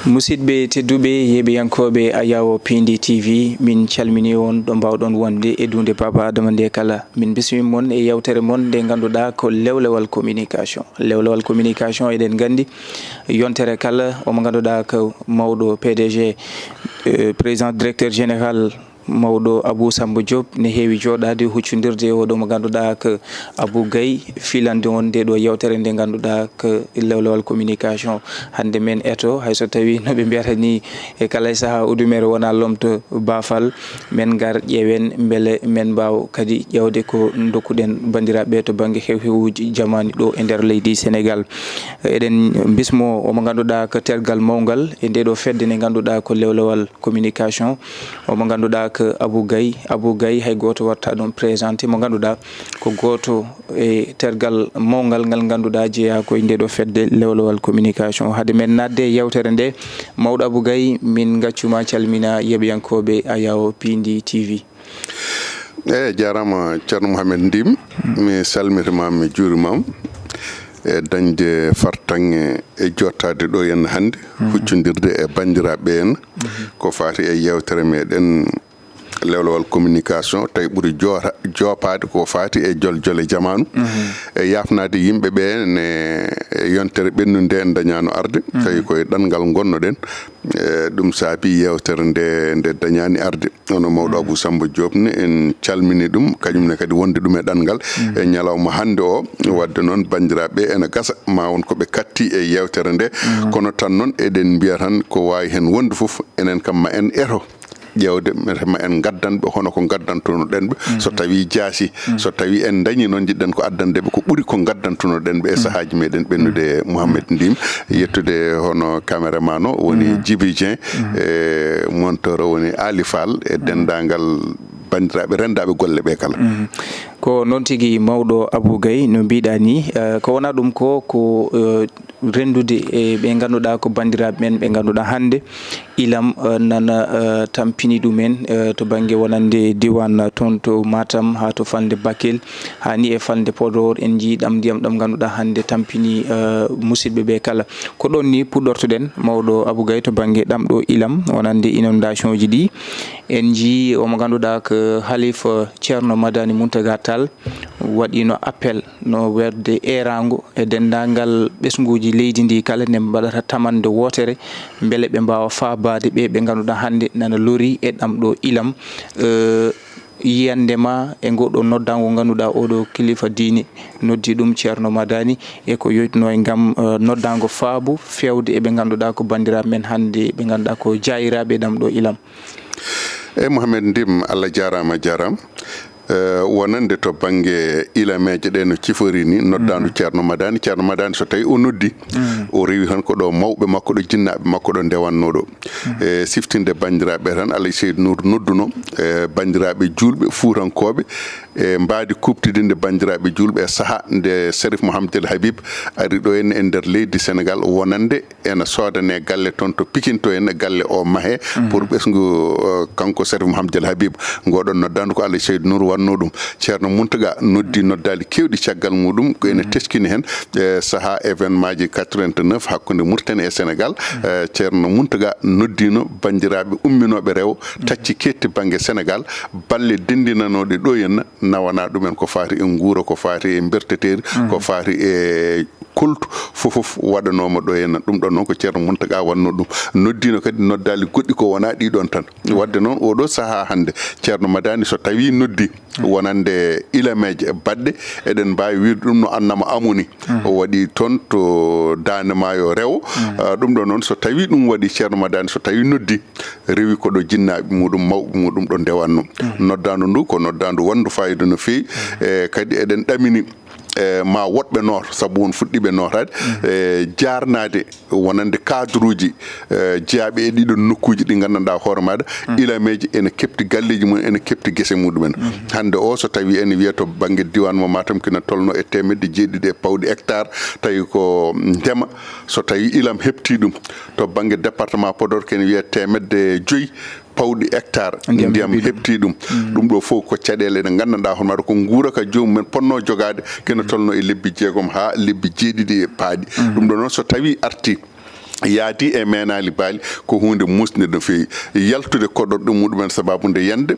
musidɓe tedduɓe yeɓiyankoɓe ayawo Piindi TV min calmini on ɗo mbawɗon wonde e dunde Baba Adama nde kala min bismi mon e yewtere mon nde ganduɗa ko Lewlewal communication. Lewlewal communication eɗen gandi yontere kala omo ganduɗa ko mawɗo PDG président directeur général mawɗo Abou Samba Diop ne heewi joɗade huccodirde oɗo mo ganduɗa ko Abou Gaye filande on nde ɗo yewtere nde ganduɗa ko Lewlewal communication hande men eto hayso tawi noɓe mbiyata ni e kala saaha udumere wona lomto bafal men gar ƴeewen beele men mbaw kadi ƴewde ko dokkuɗen bandiraɓe to banggue hewhewuji jamani ɗo e nder leydi Sénégal. Eɗen bismo omo ganduɗa ko tergal mawgal e nde ɗo fedde nde ganduɗa ko Lewlewal communication omo ganduɗa ko Abou Gaye hay goto watta ɗum présenté mo ganduɗa ko goto e tergal mawgal ngal ganduɗa jeeya koye nde ɗo fedde Lewlewal communication. Hade men nadde yewtere nde mawɗo Abou Gaye min gaccuma calmina yeɓiyankoɓe ayawo Piindi TV. Jarama ceerno Mouhamed Ndim mi salmitima mi juurimam e dañde fartange e jottade ɗo henna hannde huccodirde e bandiraɓe en ko fati e yewtere meɗen Lewlewal communication tawi ɓuuri jopade ko fati e joljole jamanu e yafnade yimɓeɓe ne yontere ɓennude nde dañano arde tawi koye ɗanngal gonnoɗen ɗum saabi yewtere nde dañani arde ono mawɗo Abou Samba Diop ne en calmini ɗum kañumne kadi wonde ɗum e ɗanngal e ñalawma hande o wadde noon bandiraɓe ene gasa ma won koɓe katti e yewtere nde kono tan noon eɗen mbiya tan ko wawi hen wonde foof enen kam ma en eto ƴewde ma en gaddanɓe hono ko gaddantonoɗenɓe so tawi jaasi so tawi en dañi noon jiɗɗen ko addandeɓe ko ɓuuri ko gaddantonoɗenɓe e sahaji meɗen ɓennude Mouhamed Ndim yettude hono caméraman o woni Djiby Dieng e monteur o woni Ali Fall e dendagal bandiraɓe rendaɓe golle ɓe kala ko noon tigui mawɗo Abou Gaye no mbiɗa ni ko wona ɗum ko rendude e ɓe ganduɗa ko bandiraɓe men ɓe ganduɗa hande ilam nana tampini ɗumen to banggue wonande diwan toon to Matam ha to falde Bakel hani e falde Podor en jiiɗam ndiyam ɗam ganduɗa hande tampini musidɓe ɓe kala ko ɗon ni puɗɗortoɗen mawɗo Abou Gaye to banggue ɗam ɗo ilam wonande inondation ji ɗi en jii omo ganduɗa ko halifa ceerno Madani Mountaga Tall waɗino appel no werde erago e dendagal ɓesguji leydi ndi kala ne mbaɗata tamande wotere beele ɓe mbawa fabade ɓe ganduɗa hande nana lori e ɗam ɗo ilam yiyandema e goɗɗo noddago ganduɗa oɗo kilifa diine noddi ɗum ceerno Madani e ko yoytuno e gam noddago faabu fewde eɓe ganduɗa ko bandiraɓe men hande ɓe ganduɗa ko jayiraɓe ɗam ɗo ilam. Mouhamed Ndim Allah jarama wonande to banggue ilameje ɗe no cifori ni noddandu ceerno Madani so tawi o noddi o rewi tan ko ɗo mawɓe makko ɗo jinnaɓe makko ɗo ndewanno ɗo e siftinde bandiraɓe tan Alay Seydou Nour nodduno e bandiraɓe julɓe fuutankoɓe e mbadi kuptidinde bandiraɓe julɓe e saaha nde Sérif Mouhamadoul Habib ari ɗo henne e nder leydi Sénégal wonande ene sodane galle toon to Pikine to henne galle o maahe pour ɓesgu kanko Sérif Mouhamadoul Habib ngoɗon noddandu ko Alay Seydou Nour wanno ɗum ceerno Mountaga noddi noddali kewɗi caggal muɗum ko ene teskini hen e saaha événement ji 89 hakkude Mauritanie e Sénégal ceerno Mountaga noddino bandiraɓe umminoɓe rewo tacci ketti banggue Sénégal balle dendinanoɗe ɗo henna nawana ɗumen ko fati e guura ko fati e berteteri ko fati e koltu fofof waɗanoma ɗo henna ɗum ɗon noon ko ceerno Mountaga wanno ɗum noddino kadi noddali goɗɗi ko wona ɗiɗon tan wadde noon oɗo saaha hande ceerno Madani so tawi noddi wonande ilameje e baɗɗe eɗen mbawi wiide ɗum no annama amuni o waɗi toon to Dande Maayo Rewo ɗum ɗo noon so tawi ɗum waɗi ceerno Madani so tawi noddi rewi koɗo jinnaɓe muɗum mawɓe muɗum ɗo ndewanno noddandu ndu ko noddandu wandu fayida no fewi e kadi eɗen ɗamini ma woɗɓe noor saabu won fuɗɗiɓe nootade jarnade wonande cadre uji jeeyaɓe e ɗiɗon nokkuji ɗi gandanɗa hoore maɗa ilameji ene kepti galleji mum ene kepti guese muɗumen hande o so tawi ene wiya to banggue diwan mo Matam kina tolno e temedde jeeɗiɗi e pawɗi hectare tawi ko ndema so tawi ilam hepti ɗum to banggue département Podor kene wiya temedde 5 pawɗi hectare ndiyam heɓti ɗum ɗum ɗo fof ko caɗele ɗe gandanɗa hono maɗa ko guura ka jomumen ponno jogade kene tolno e lebbi 6 ha lebbi 7 paaɗi ɗum ɗo noon so tawi arti yaadi e menali baali ko hunde musde no feewi yaltude koɗorɗe muɗumen sababude yande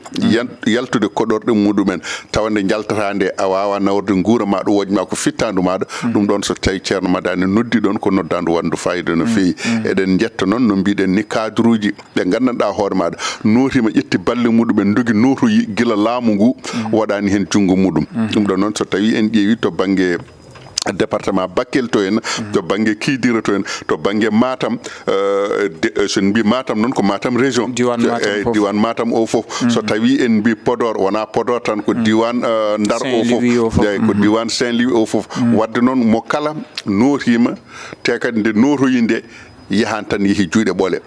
yaltude koɗorɗe muɗumen tawande jaltatande a wawa nawde guura maɗa wojma ko fittandu maɗa ɗum ɗon so tawi ceerno madani noddi ɗon ko noddandu wandu fayida no feewi eɗen jetta noon no mbiɗen ni cadre uji ɗe gandanɗa hoore maɗa notima ƴetti balle muɗumen dogi notoyi guila laamu ngu waɗani hen jungo muɗum ɗum ɗon noon so tawi en ƴeewi to banggue département Bakel to en to banggue Kidira to en to banggue Matam so mbi Matam noon ko Matam région diwan Matam o fof so tawi en mbi Podor wona Podor tan ko diwan Ndar o fof ko diwan Saint-Louis o fof wadde noon mo kala notima te kadi nde notoyinde yahan tan yeehi juuɗe ɓole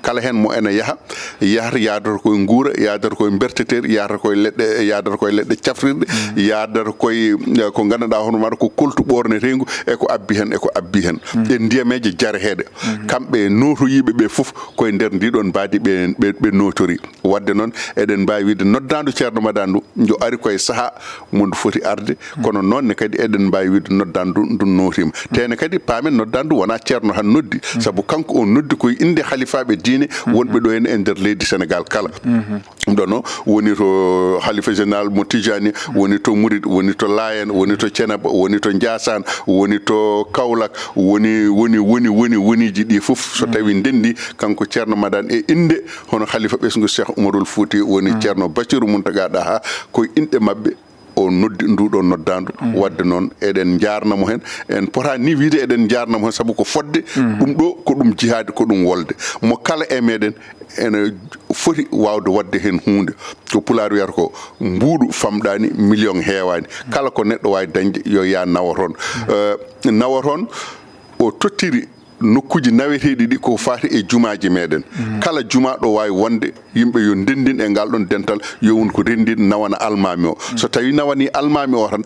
kala hen mo ene yahata yadata koye guura yadata koye berteteɗe yadata koye leɗɗe cafrirɗe yadata koye ko gandanɗa hono maɗa ko koltu ɓornetengu eko abbi hen e ndiyameje jareheɗe kamɓe notoyiɓe ɓe foof koye nder ndiɗon mbaadi ɓe notori wadde noon eɗen mbawi wiide noddandu ceerno madani ndu jo ari koye saaha mo ndu foti arde kono noonne kadi eɗen mbawi wiide noddandu ndu notima tene kadi paamen noddandu wona ceerno han noddi saabu kanko o noddi koye inde halifaɓe diine wonɓe ɗo hen e nder leydi Sénégal kala ɗum ɗon noon woni to halifa général mo Tijani woni to Mouride woni to Layen woni to Thiénaba woni to Ndiassane woni to Kaolack woniji ɗi foof so tawi ndendi kanko ceerno madane e inde hono halifa ɓesgu Cheikh Oumaroul Fouti woni ceerno Bassirou Mountaga Daha koye inɗe mabɓe o noddi nduɗo noddandu wadde noon eɗen jarnamo hen en pota ni wiide eɗen jarnamo hen saabu ko fodde ɗum ɗo ko ɗum jihade ko ɗum wolde mo kala e meɗen ene foti wawde wadde hen hunde ko pulaar wiyata ko mbuuɗu famɗani million heewani kala ko neɗɗo wawi dañde yo ya nawa toon o tottiri nokkuji naweteɗi ɗi ko fati e jumaji meɗen kala juma ɗo wawi wonde yimɓe yo ndendin e ngal ɗon dental yo won ko rendin nawana almami o so tawi nawani almami o tan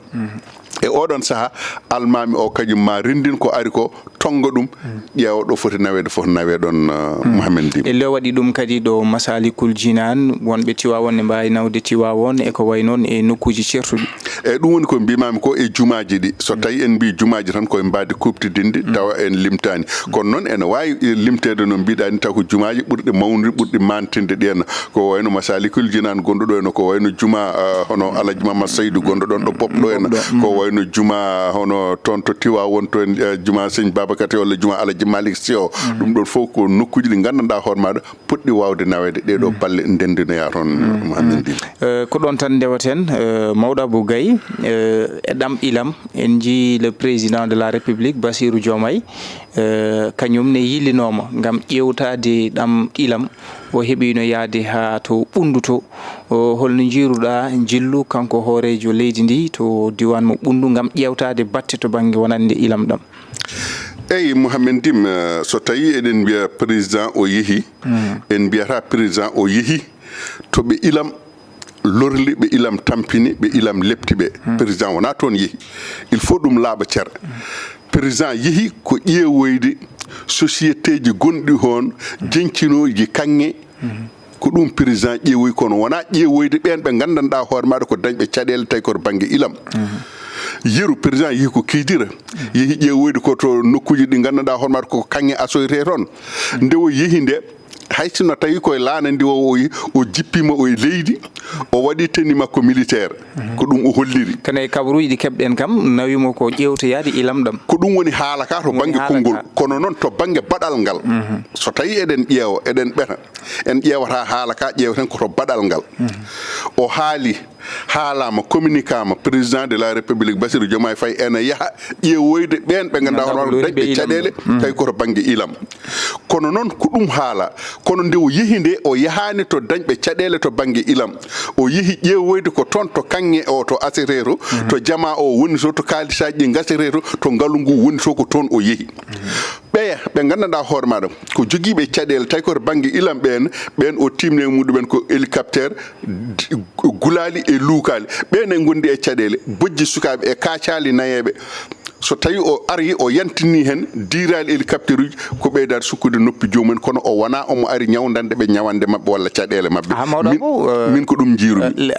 e oɗon saaha almami o kañum ma rendin ko ari ko tonga ɗum ƴeewa ɗo foti nawede fof nawe ɗon Mouhamed Dim e waɗi ɗum kadi ɗo Masalikul Jinan wonɓe Tiwawon ne mbawi nawde Tiwawon e ko way noon e nokkuji certuɗi eyyi ɗum woni ko mbimami ko e jumaji ɗi so tawi en mbi jumaji tan koye mbadi kuptidinde tawa en limtani kono noon ene wawi limtede no mbiɗani taw ko jumaji ɓurɗe mawnude ɓurɗe mantinde ɗen ko wayno Masalikul Jinan gonɗo ɗo en ko wayno juma hono Alaji Mamad Saydou gonɗo ɗon ɗo Popɗo en ko wayno juma hono toon to Tiwawon to en juma Seigne Babakate walla juma Alaji Malik Sy o ɗum ɗon fof ko nokkuji ɗi gandanɗa hoore maɗa poɗɗi wawde nawede ɗeɗo balle ndendinoya toon Mouhamed Dim ko ɗon tan ndewaten mawɗo Abou Gaye e ɗam ilam en jii le président de la République Bassirou Diomaye kañum ne yillinoma gam ƴewtade ɗam ilam o heeɓino yaade ha to ɓunduto holno jiiruɗa jillu kanko hoorejo leydi ndi to diwan mo ɓundu gam ƴewtade batte to banggue wonande ilam ɗam eyyi Mouhamed Dim so tawi eɗen mbiya président o yeehi en mbiyata président o yeehi to ɓe ilam lorli ɓe ilam tampini ɓe ilam lepti ɓe président wona toon yeehi il faut ɗum laaɓa ceer président yeehi ko ƴeewoyde société ji gonɗi hoon jencinoji kanŋe ko ɗum président ƴeewoyi kono wona ƴeewoyde ɓen ɓe gandanɗa hoore maɗa ko dañɓe caɗele tawi koto banggue ilam yeru président yeehi ko Kidira yeehi ƴeewoyde koto nokkuji ɗi gandanɗa hoore maɗa koko kanŋe asoyte toon nde o yeehi nde hay sinno tawi koye laana ndi o jippima o e leydi o waɗi tenue makko militaire ko ɗum o holliri kane e kabaruji ɗi keɓɗen kam nawimo ko ƴewtoyade ilam ɗam ko ɗum woni haala ka to banggue konngol kono noon to banggue baɗal ngal so tawi eɗen ƴeewa eɗen ɓeta en ƴeewata haala ka ƴeewaten koto baɗal ngal o haali haalama communiquama président de la république Bassirou Diomaye Faye ene yaaha ƴeewoyde ɓen ɓe ganduɗa hono dañɓe caɗele tawi koto banggue ilam kono noon ko ɗum haala kono nde o yeehi nde o yahani to dañɓe caɗele to banggue ilam o yeehi ƴeewoyde ko toon to kanŋe o to asete to jama o woni to kalisaji ɗi gasete to ngaalu ngu woni to ko toon o yeehi ɓe gandanɗa hoore maɗa ko joguiɓe caɗele tawi koto banggue ilam ɓen o timne muɗumen ko hélicoptère gulali e luukali ɓen e gondi e caɗele bojji sukaɓe e kaacali nayeɓe so tawi o ari o yantini hen diirali hélicoptère uji ko ɓeydade sukkude noppi jomumen kono o wona omo ari ñawdande ɓe ñawande mabɓe walla caɗele mabɓe min ko ɗum jiirumi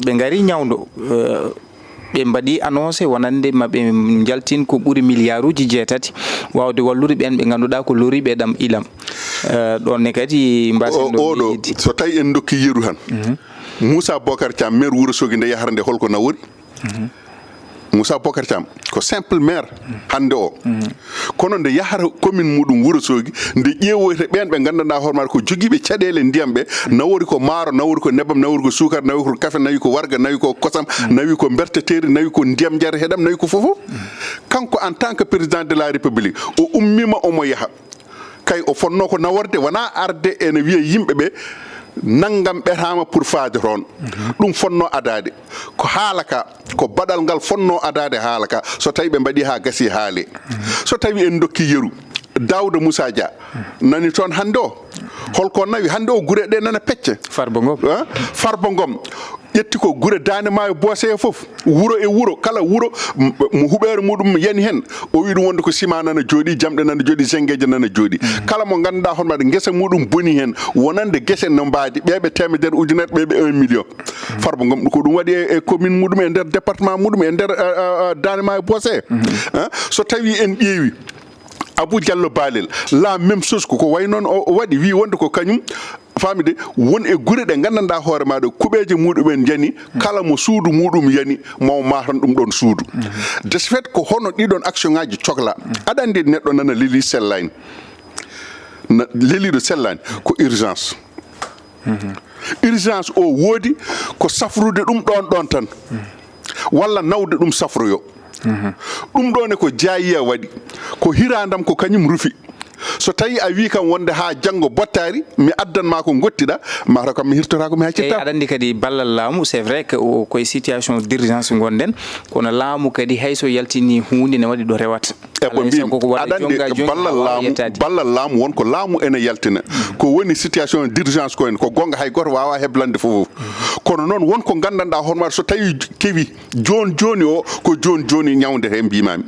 ɓe gaari ñawdo ɓe mbaɗi annoncé wonande maɓe jaltin ko ɓuri milliard uji 6 wawde wallude ɓen ɓe ganduɗa ko loriɓe ɗam ilam ɗon ne kadi mbasen oɗo so tawi en dokki yeru han Moussa Bocar Thiam maire Wourossogui nde yahata nde holko nawori Moussa Bocar Thiam ko simple maire hande o kono nde yahata commune muɗum Wourossogui nde ƴeewoyta ɓen ɓe gandanɗa hooremaɗa ko joguiɓe caɗele ndiyam ɓe nawori ko maaro nawori ko nebam nawori ko sukar nawi ko kafe nawi ko warga nawi ko kosam nawi ko berteteri nawi ko ndiyam jare heɗam nawi ko fofoof kanko en tant que président de la république o ummima omo yaaha kay o fonno ko naworde wona arde ene wiya yimɓeɓe nangam ɓetama pour faade toon ɗum fonno adade ko haalaka ko baɗal ngal fonno adade haalaka so tawi ɓe mbaɗi ha gasi haale so tawi en dokki yeru Dawda Moussa Dia nani toon hande o holko nawi hande o guure ɗe nana pecce Farba Ngom ƴetti ko guure Dande Maayo Boose fof wuro e wuro kala wuro mo huɓeere muɗum yani hen o wi ɗum wonde ko ciment nana jooɗi jamɗe nana jooɗi zingueje nana jooɗi kala mo ganduɗa hono maɗa guesa muɗum boni hen wonande guese no mbaadi ɓeɓe temedere ujunere ɓeɓe 1 million Farba Ngom ko ɗum waɗi e commune muɗum e nder département muɗum e nder Dande Maayo Boose so tawi en ƴeewi Abou Diallo Balel la même chose ko way noon o waɗi wi wonde ko kañum famide won e gure ɗe gandanɗa hoore maɗa kuɓeje muɗumen jani kala mo suudu muɗum yani maw matan ɗum ɗon suudu de ce fait ko hono ɗiɗon action ngaji cohla aɗa andi neɗɗo nana leli sellani leliɗo sellani ko urgence urgence o woodi ko safrude ɗum ɗon tan walla nawde ɗum safroyo ɗum ɗon e ko jaayiya waɗi ko hirandam ko kañum rufi so tawi a wi kam wonde ha janggo bottari mi addanma ko gottiɗa mata kam mi hirtora ko mi haccirta aɗa andi kadi ballal laamu c'est vrai que koye situation d' urgence gonɗen kono laamu kadi hayso yaltini hunde ne waɗi ɗo rewata ebo mbi aɗande ballal laamu wonko laamu ene yaltina ko woni situation d' urgence ko en ko gonga hay goto wawa heblande fofof kono noon wonko gandanɗa hooremaɗa so tawi kewi joni o ko joni ñawde he mbimami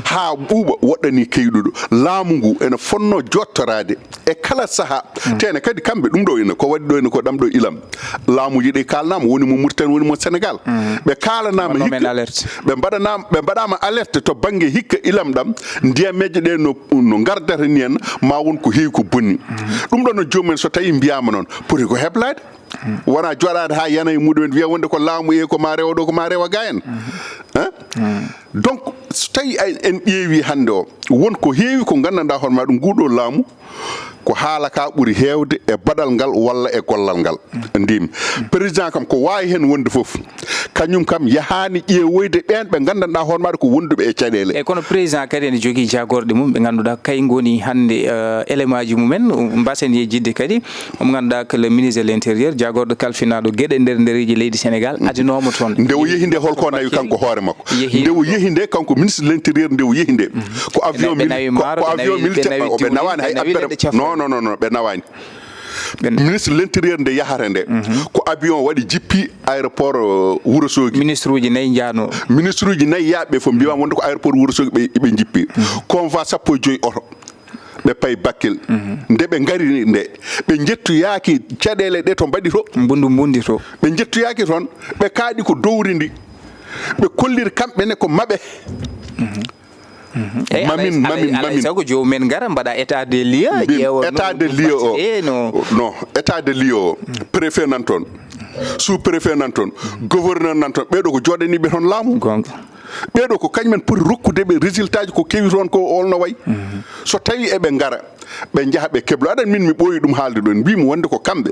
ha ɓuuɓa woɗɗani keyɗuɗo laamu ngu ene fonno jottorade e kala saaha tene kadi kamɓe ɗum ɗo ina ko waɗi ɗo ina ko ɗam ɗo ilam laamu yiɗi kalnama woni mo Mauritanie woni mo Sénégal ɓe kalanama hikka ɓe mbaɗama alerte to banggue hikka ilam ɗam ndiyameje ɗe no gardata ni en ma won ko heewi ko bonni ɗum ɗo no jomumen so tawi mbiyama noon poti ko heblade wona joɗade ha yana e muɗumen wiya wonde ko laamu e ko ma rewa ɗo ko ma rewa ga en donc so tawi en ƴeewi hande o won ko heewi ko gandanɗa hono ma ɗum nguɗo laamu ko haala ka ɓuri heewde e baɗal ngal walla e gollal ngal ndimi président kam ko wawi hen wonde foof kañum kam yahani ƴeewoyde ɓen ɓe gandanɗa hono maɗa ko wonduɓe e caɗele kono président kadi ene jogui jagorɗe mum ɓe ganduɗa kay goni hande élément ji mumen mbasen yejjidde kadi omo ganduɗa que le ministre de l' intérieur jagorɗo kalfinaɗo gueɗe nder ndereji leydi Sénégal adinoma toon nde o yeehi nde holko nawi kanko hoore makko nde o yeehi nde kanko ministre de l' intérieur nde o yeehi nde ko avion militaire ɓe nawani hay abbere non ɓe nawani ministre de l' intérieur nde yahata nde ko avion waɗi jippi aéroport Wourossogui ministre uji nayyi jaano ministre uji nayyi yaaɓe fof mbiyama wonde ko aéroport Wourossogui ɓe jippi convoi sappo e joyyi oto ɓe payi Bakel nde ɓe ngari nde ɓe jettoyaki caɗele ɗe to mbaɗi to mbundi to ɓe jettoyaki toon ɓe kaaɗi ko dowri ndi ɓe kolliri kamɓene ko maɓe mamin sago jomumen gara mbaɗa état des lieux état des lieux o non état des lieux o préfet nan toon sous préfet nan toon gouverneur nan toon ɓeɗo ko joɗaniɓe toon laamu ɓeɗo ko kañumen poti rokkudeɓe résultat ji ko kewi toon ko olno way so tawi eɓe ngara ɓe jaaha ɓe keblo aɗan min mi ɓooyi ɗum haalde ɗon mbimi wonde ko kamɓe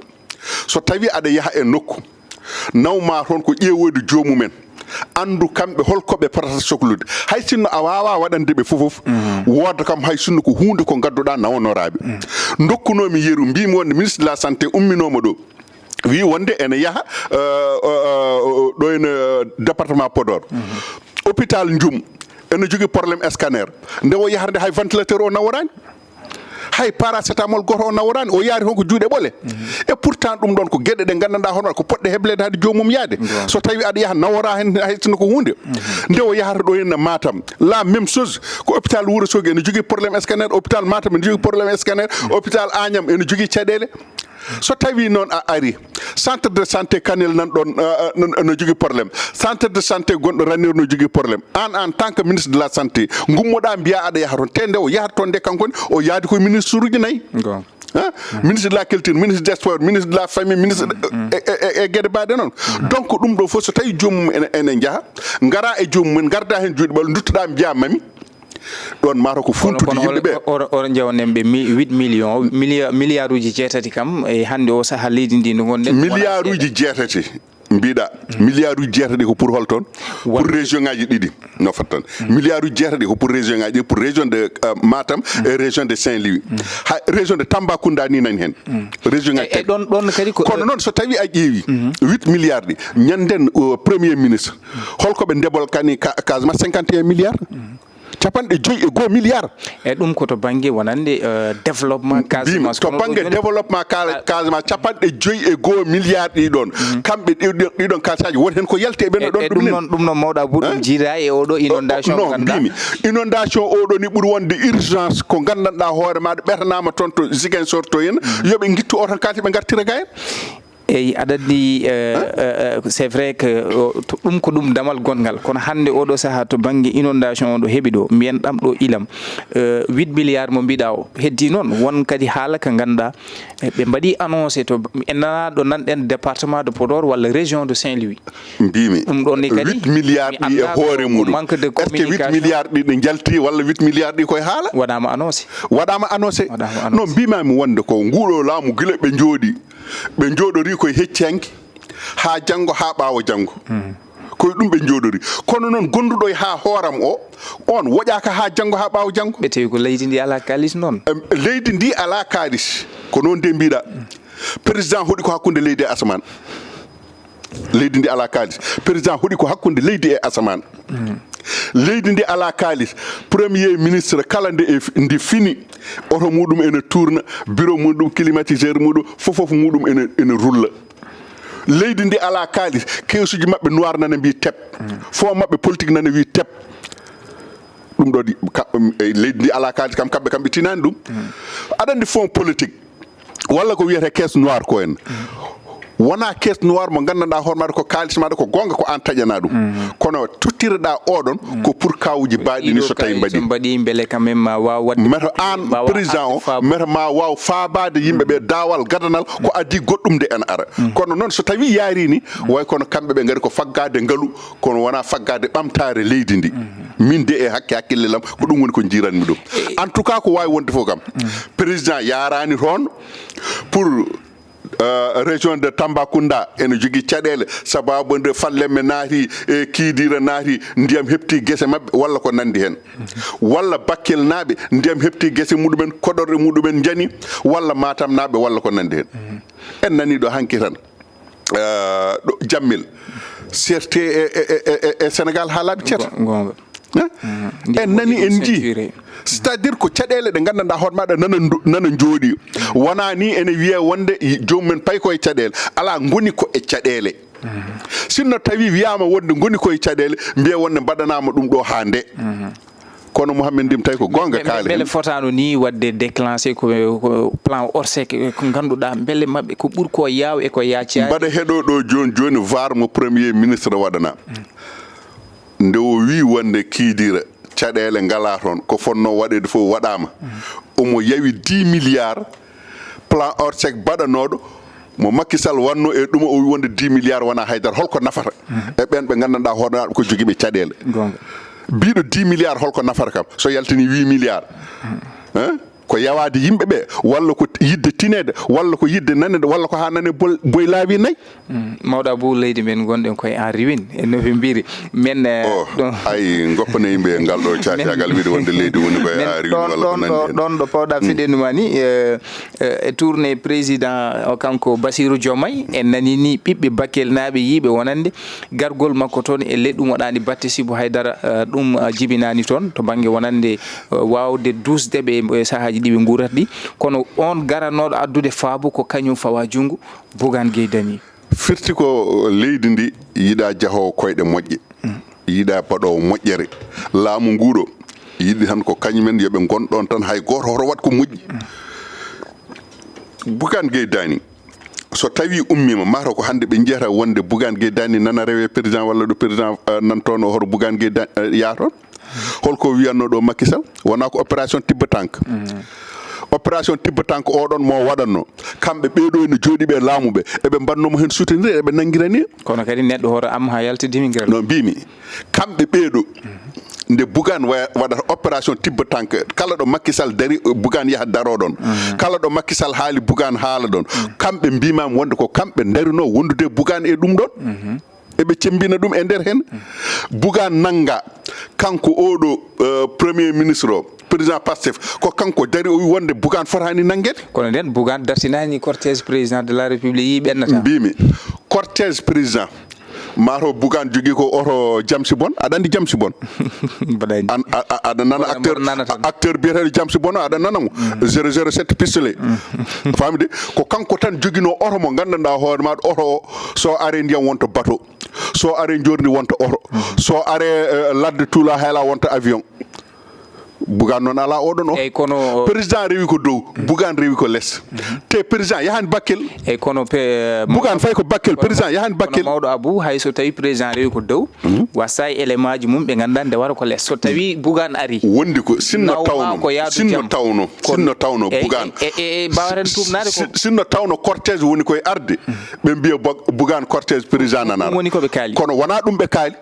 so tawi aɗa yaaha e nokku nawma toon ko ƴeewoyde jomumen andu kamɓe holkoɓe potata sohlude hay sinno a wawa waɗande ɓe fofof wooda kam hay sinno ko hunde ko gadduɗa nawanoraɓe dokkunomi yeru mbimi wonde ministre de la santé umminoma ɗo wi wonde ene yaaha ɗo ene département Podor hôpital Ndioum ene jogui probléme scanner nde o yaharde hay ventilateur o naworani hay paracétamol goto o naworani o yaari honko juuɗe ɓole et pourtant ɗum ɗon ko gueɗe ɗe gandanɗa hono ko poɗɗe heblede hade jomum yaade so tawi aɗa yaaha nawora hen haytino ko hunde nde o yahata ɗo henna Matam la même chose ko hôpital Wourossogui ene jogui probléme scanner hôpital Matam ene jogui probléme scanner hôpital Agnam ene jogui caɗele so tawi noon a ari centre de santé Kanel nan ɗon no jogui probléme, centre de santé gonɗo Ranérou no jogui probléme, en tant que ministre de la santé gummoɗa mbiya aɗa yaha toon te nde o yahata toon nde kankone o yaadi koye ministre uji 4 ministre de la culture, ministre des sports, ministre de la famille, ministre e gueɗe mbaɗe noon. Donc ɗum ɗo fof so tawi jomum ene jaaha gara e jomum garda hen juuɗe ɓal duttoɗa mbiya mami ɗon mata ko funtude yimɓeɓe. Oɗon jewnen ɓe 8 millions milliard uji 7 kam e hande o saaha leydi ndi no gonɗen milliard uji 7 mbiɗa milliard uji 7 ko pour hol toon pour région ngaji ɗiɗi no fat tan milliard uji 7 ko pour région ngaji ɗiɗi pour région de Matam et région de Saint-Louis ha région de Tambacounda ni nani hen région ngaji e ɗon kadi kono noon so tawi a ƴeewi 8 milliards ɗi ñanden premier ministre holko ɓe ndebol kani Casamance 51 milliards capanɗe 5 milliards e ɗum ko to banggue wonande développement Casamance to banggue développement Casamance capanɗe 5 milliards ɗiɗon kamɓe ɗiɗon kalsaji woni hen ko yalti e ɓen ɗon ɗum noon mawɗa ɓuurɗum jiida e oɗo inondation non mbimi inondation oɗo ni ɓuuri wonde urgence ko gandanɗa hoore maɗa ɓetanama toon to Ziguinchor to henna yoɓe guittu o tan kalti ɓe gartira ga hen. eyi aɗa andi c'est vrai que ɗum ko ɗum damal gongal kono hande oɗo saaha to banggue inondation o ɗo heeɓi ɗo mbiyen ɗam ɗo ilam 8 milliards mo mbiɗa o heddi noon won kadi haala ka ganduɗa ɓe mbaɗi annoncé to en nana ɗo nanɗen département de Podor walla région de Saint-Louis mbimi ɗum ɗon ni kadi 8 milliards ɗi e hoore muɗum manque de communication est ce que 8 milliards ɗi ɗe jalti walla 8 milliards ɗi koye haala waɗama annoncé non mbimami wonde ko nguuɗo laamu guila ɓe jooɗi ɓe jooɗori koye heccanki ha janggo ha ɓaawo janggo koye ɗum ɓe jooɗori kono noon gonduɗo e ha hooram o on woƴaka ha janggo ha ɓaawo janggo ɓe tawi ko leydi ndi ala kalis noon leydi ndi ala kalis ko noon de mbiɗa président hoɗi ko hakkude leydi e asaman leydi ndi ala kalis président hoɗi ko hakkude leydi e asaman leydi ndi ala kalis premier ministre kala ndi fini oto muɗum ene tourna bureau muɗum climatiseur muɗum fofof muɗum ene rulla leydi ndi ala kalis kewsuji mabɓe noir nana mbi tep fo mabɓe politique nana wi tep ɗum ɗo leydi ndi ala kalis kam kamɓe tinani ɗum aɗa andi fond politique walla ko wiyete caisse noire ko en wona caisse noire mo gandanɗa hoore maɗa ko kalis maɗa ko gonga ko an taƴana ɗum kono tottireɗa oɗon ko pour kawuji baɗini so tawi mbaɗi beele quand même ma waw wadde meta an président o meta ma waw faabade yimɓeɓe dawal gadanal ko addi goɗɗum de en ara kono noon so tawi yaari ni way kono kamɓe ɓe gaari ko faggade ngaalu kono wona faggade ɓamtare leydi ndi min de e hakkille lam ko ɗum woni ko jiranmi ɗum en tout cas ko wawi wonde fof kam président yarani toon pour région de Tambacounda ene jogui caɗele sababu nde fallemme naati e kiidira naati ndiyam hepti guese mabɓe walla ko nandi hen walla Bakel naaɓe ndiyam hepti guese muɗumen koɗorɗe muɗumen jani walla Matam naaɓe walla ko nandi hen en nani ɗo hanki tan ɗo Jammel certe e Sénégal ha laaɓi ceerta en nani en ji c'est à dire ko caɗele ɗe gandanɗa hoore maɗa nana jooɗi wona ni ene wiye wonde jomumen pay koye caɗele ala goni ko e caɗele sinno tawi wiyama wonde goni koye caɗele mbiya wonde mbaɗanama ɗum ɗo ha nde kono Mouhamed Ndim tawi ko gonga kaali beele fotano ni wadde déclenché ko plan orsec ko ganduɗa beele mabɓe ko ɓuuri ko yaw e ko yaccani mbaɗa heɗo ɗo joni var mo premier ministre waɗana nde o wi wonde kiidira caɗele ngala toon ko fonno waɗede fof waɗama omo yawi 10 milliards plan orsec baɗanoɗo mo Macky Sall wanno e ɗum o wi wonde 10 milliards wona haydara holko nafata e ɓen ɓe gandanɗa hoornaɓe ko joguiɓe caɗele mbiɗo 10 milliards holko nafata kam so yaltini 8 milliards ko yawade yimɓeɓe walla ko yidde tinede walla ko yidde nanede walla ko ha nane boy laabi nayyi mawɗa Bou leydi men gonɗen koye en ruine e nofi mbiri men ay goppane yimɓe ngal ɗo cacagal wiide wonde leydi woni koye en ruine walla ko nandi ɗon ɗo pawɗa fiɗenuma ni e tourné président o kanko Bassirou Diomaye en nani ni ɓiɓɓe Bakel naaɓe yiiɓe wonande gargol makko toon e leɗɗum waɗani batte Sibou Haydara ɗum jibinani toon to banggue wonande wawde dusdeɓe sahaji ɗiɓe guurata ɗi kono on garanoɗo addude faabu ko kañum fawa junggo Bougane Gueye Dany firti ko leydi ndi yiiɗa jahowo koyɗe moƴƴe yiiɗa baɗowo moƴƴere laamu nguɗo yiɗi tan ko kañumen yooɓe gonɗon tan hay goto hoto wat ko moƴƴi Bougane Gueye Dany so tawi ummima maro ko hande ɓe jiyata wonde Bougane Gueye Dany nana rewe président walla ɗo président nan toon hoto Bougane Gueye Dany yaa toon holko wiyanno ɗo Macky Sall wona ko opération tibba tank opération tibba tank oɗon mo waɗanno kamɓe ɓeeɗo ene jooɗi ɓe laamu ɓe eɓe mbannomo hen soutenir eɓe nangirani kono kadi neɗɗo hoto am ha yaltidimi no mbimi kamɓe ɓeeɗo nde Bougane waɗata opération tibba tank kala ɗo Macky Sall dari Bougane yaha daro ɗon kala ɗo Macky Sall haali Bougane haala ɗon kamɓe mbimami wonde ko kamɓe darino wondude Bougane e ɗum ɗon eɓe cembina ɗum e nder hen Bougane nanga kanko oɗo premier ministre o président Pastef ko kanko dari o wi wonde Bougane fotani nanguede kono nden Bougane dartinani cortège président de la république yi ɓennata mbimi cortège président mato Bougane jogui ko oto Jamsi Bon aɗa andi Jamsi Bon aɗa nana acteur biyeteɗo Jamsi Bon aɗa nanamo 007 pistolet famide ko kanko tan joguino oto mo gandanɗa hoore maɗa oto o so are ndiyam wonta bateau so are jordi wonta oto so are ladde tuula heela wonta avion Bougane noon ala oɗon o eyyi kono président rewi ko dow Bougane rewi ko less te président yahani Bakel eyyi kono Bougane fayi ko Bakel président yahani Bakel mawɗo Abou hay so tawi président rewi ko dow wasa élément ji mum ɓe ganduɗa nde wara ko less so tawi Bougane ari wondi ko sinno tawno Bougane mbawaten tumnade ko sinno tawno cortège woni koye arde ɓe mbiya Bougane cortège président nanara woni koɓe kaali kono wona ɗum ɓe kaali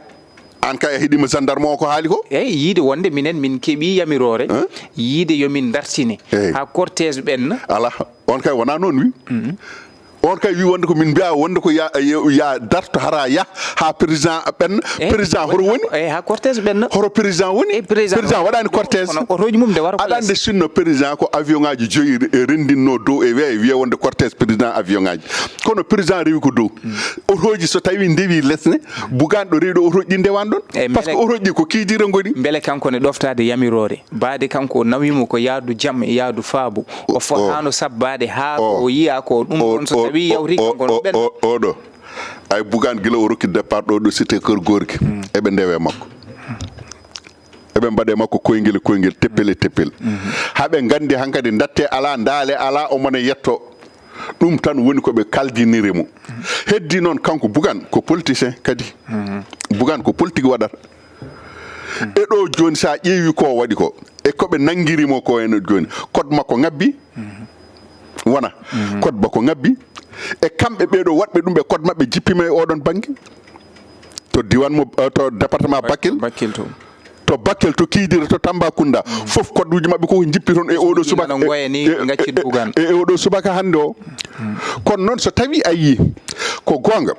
an kay a heeɗima gendarme o ko haali ko eyyi yiide wonde minen min keeɓi yamirore yiide yomin dartine ha cortège ɓenna ala on kay wona noon wi on kay wi wonde ko min mbiya wonde ko ya darto hara ya ha président ɓenna président hoto woni eyyi ha cortège ɓenna hoto président woni président waɗani cortège otoji mum nde wara ko aɗa ande sinno président ko avion ngaji joyi rendinno dow e weeyo wiya wonde cortège président avion ngaji kono président rewi ko dow otoji so tawi ndewi lesne Bougane ɗo rewi ɗo otoji ɗi ndewan ɗon par ce que otoji ɗi ko kiidira goni beele kanko ne ɗoftade yamirore baade kanko nawimo ko yaadu jaam e yaadu faabo o fotano sabbade ha o yiya ko ɗum on so tawi yawti kanko no ɓen oɗo ay Bougane gila o rokki départ ɗo ɗo cité Keur Gorgui eɓe ndewe makko eɓe mbaɗe makko koyguel teppel haɓe gandi hankkadi datte ala ndaale ala omone yetto ɗum tan woni koɓe kaldinirimo heddi noon kanko Bougane ko politicien kadi Bougane ko politique waɗata e ɗo joni sa ƴeewi ko waɗi ko e koɓe nangguirimo ko ene joni code makko ngabbi wona code makko ngabbi e kamɓe ɓeɗo waɗɓe ɗum ɓe code mabɓe jippima e oɗon banggue to diwan mo to département Bakel to Bakel to Kidira to Tambacounda fof code uji mabɓe koko jippi toon e oɗo subaka e oɗo subaka hande o kono noon so tawi a yi ko gonga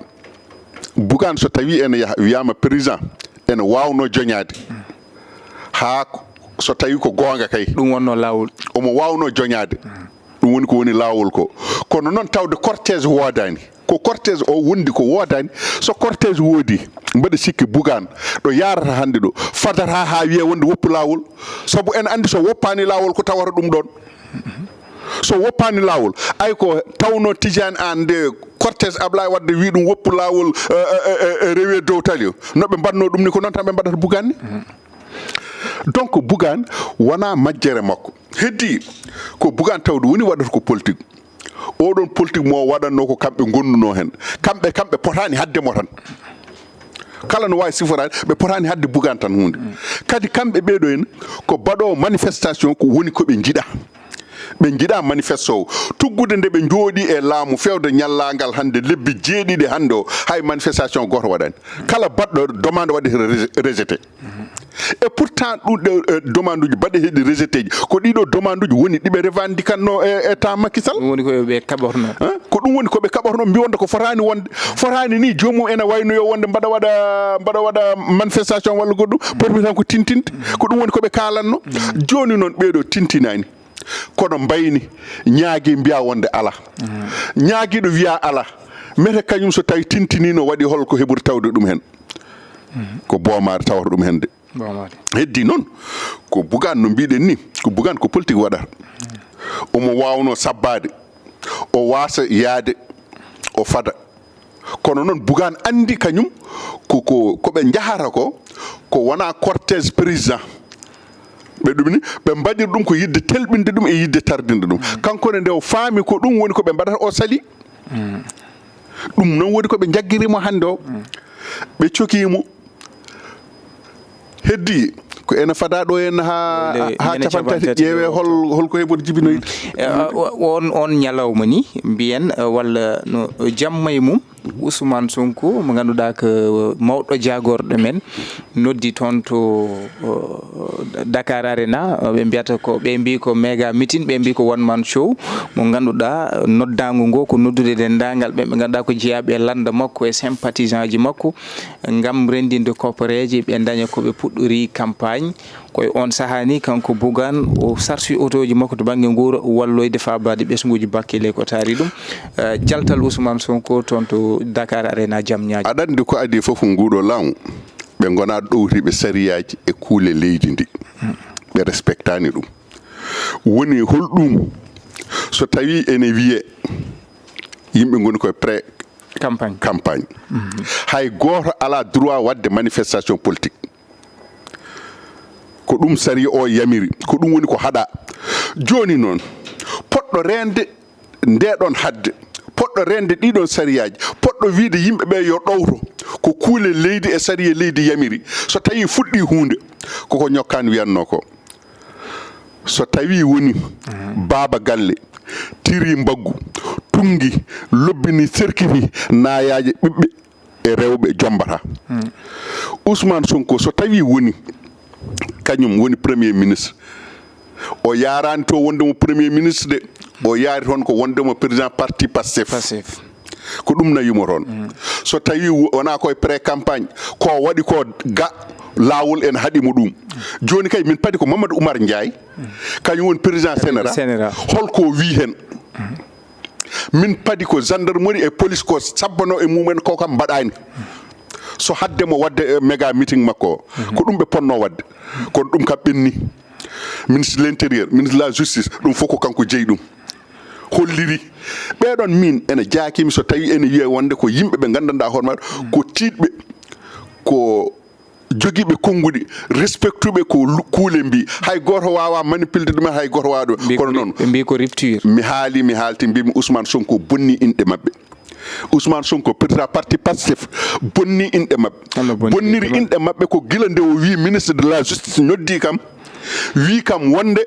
Bougane so tawi ene yaha wiyama président ene wawno joñade ha so tawi ko gonga kay ɗum wonno lawol omo wawno joñade ɗum woni ko woni lawol ko kono noon tawde cortège wodani ko cortège o wondi ko wodani so cortège woodi mbaɗa sikki Bougane ɗo yarata hande ɗo fadata ha wiye wonde woppu lawol saabu en andi so woppani lawol ko tawata ɗum ɗon so woppani lawol ay ko tawno Tidiane an nde cortège Ablaye Wade wi ɗum woppu lawol rewe dow tali o noɓe mbanno ɗum ni ko noon tan ɓe mbaɗata Bougane ni donc Bougane wona majjere makko heddi ko Bougane tawde woni waɗata ko politique oɗon politique mo waɗanno ko kamɓe gonnuno hen kamɓe potani haddemo tan kala no wawi siforade ɓe potani hadde Bougane tan hunde kadi kamɓe ɓeɗo hen ko baɗowo manifestation ko woni koɓe jiiɗa ɓe jiiɗa manifeste o tuggude nde ɓe jooɗi e laamu fewde ñallagal hande lebbi jeeɗiɗi hande o hay manifestation goto waɗani kala baɗɗo demande waɗi rejeté et pourtant ɗuɗe demande uji baɗe heeɗi rejeté ji ko ɗiɗo demande uji woni ɗiɓe revendicanno e temps Macky Sall woni koɓe kaɓorno ko ɗum woni koɓe kaɓorno mbiwonde ko fotani wonde fotani ni jomum ene waynoyo wonde mbaɗa waɗa manifestation walla goɗɗum pormi tan ko tintinde ko ɗum woni koɓe kalanno joni noon ɓeɗo tintinani kono mbayni ñaagui mbiya wonde ala ñaaguiɗo wiya ala mete kañum so tawi tintinino waɗi holko heɓuri tawde ɗum hen ko boomare tawata ɗum hen de heddi noon ko Bougane no mbiɗen ni ko Bougane ko politique waɗata omo wawno sabbade o wasa yaade o fada kono noon Bougane andi kañum koɓe jahata ko wona cortège président ɓe ɗum ni ɓe mbaɗiri ɗum ko yidde telɓinde ɗum e yidde tardinde ɗum kankone nde o faami ko ɗum woni ko ɓe mbaɗata o sali ɗum noon woni ko ɓe jaggirimo hannde o ɓe cokimo heddi ko ene fada ɗo en ha capantati ƴeewe holko heɓori jibinoyde on ñalawma ni mbiyen walla no jamma e mum Ousmane Sonko mo ganduɗa ko mawɗo jagorɗo men noddi toon to Dakar Arena ɓe mbiyata ko ɓe mbi ko méga meeting ɓe mbi ko one man show mo ganduɗa noddago ngo ko noddude dendagal ɓe ganduɗa ko jeeyaɓe landa makko e sympathisant ji makko gam rendinde koppareje ɓe daña koɓe puɗɗori campagne koye on sahani kanko Bougane o sarsi otoji makko to banggue nguura walloyde fabade ɓesguji Bakkile ko taari ɗum jaltal Ousmane Sonko toon to Dakar Arena jamñaji aɗa andi ko adi foof nguɗo laamu ɓe gona ɗowtiɓe sariyaji e kuule leydi ndi ɓe respectani ɗum woni holɗum so tawi ene wiye yimɓe goni koye pré campagne hay goto ala droit wadde manifestation politique ko ɗum sariya o yamiri ko ɗum woni ko haɗa joni noon poɗɗo rende ndeɗon hadde poɗɗo rende ɗiɗon sariyaji poɗɗo wiide yimɓe ɓe yo ɗowto ko kuule leydi e sariya leydi yamiri so tawi fuɗɗi hunde koko ñokkani wiyanno ko so tawi woni baaba galle tiri mbaggu tungi lobbini serkini nayaji ɓiɓɓe e rewɓe jombata Ousmane Sonko so tawi woni kañum woni premier ministre o yarani to wondemo premier ministre de o yaari toon ko wondemo président parti Pastef ko ɗum nayimo toon so tawi wona koye pré campagne ko waɗi ko ga lawol en haɗimo ɗum joni kay min paadi ko Mamadou Oumar Ndiaye kañum woni président sénéral holko wi hen min paadi ko gendarmerie et police ko sabbano e mumen ko kam mbaɗani so haddemo wadde méga meeting makko ko ɗum ɓe ponno wadde kono ɗum kam ɓenni ministre de l'intérieur ministre de la justice ɗum fof ko kanko jeeyi ɗum holliri ɓeɗon min ene jaakimi so tawi ene wiya wonde ko yimɓe ɓe gandanɗa hoore maɗa ko tiɗɓe ko jogiiɓe konnguɗi respectuɓe ko kuule mbi hay goto wawa manipulde ɗumen hay goto wawa ɗum kono noon ɓe mbi ko rupture mi haalti mbimi Ousmane Sonko bonni inɗe mabɓe Ousmane Sonko président parti Pastef bonni inɗe mabɓe bonniri inɗe mabɓe ko gila nde o wi ministre de la justice noddi kam wi kam wonde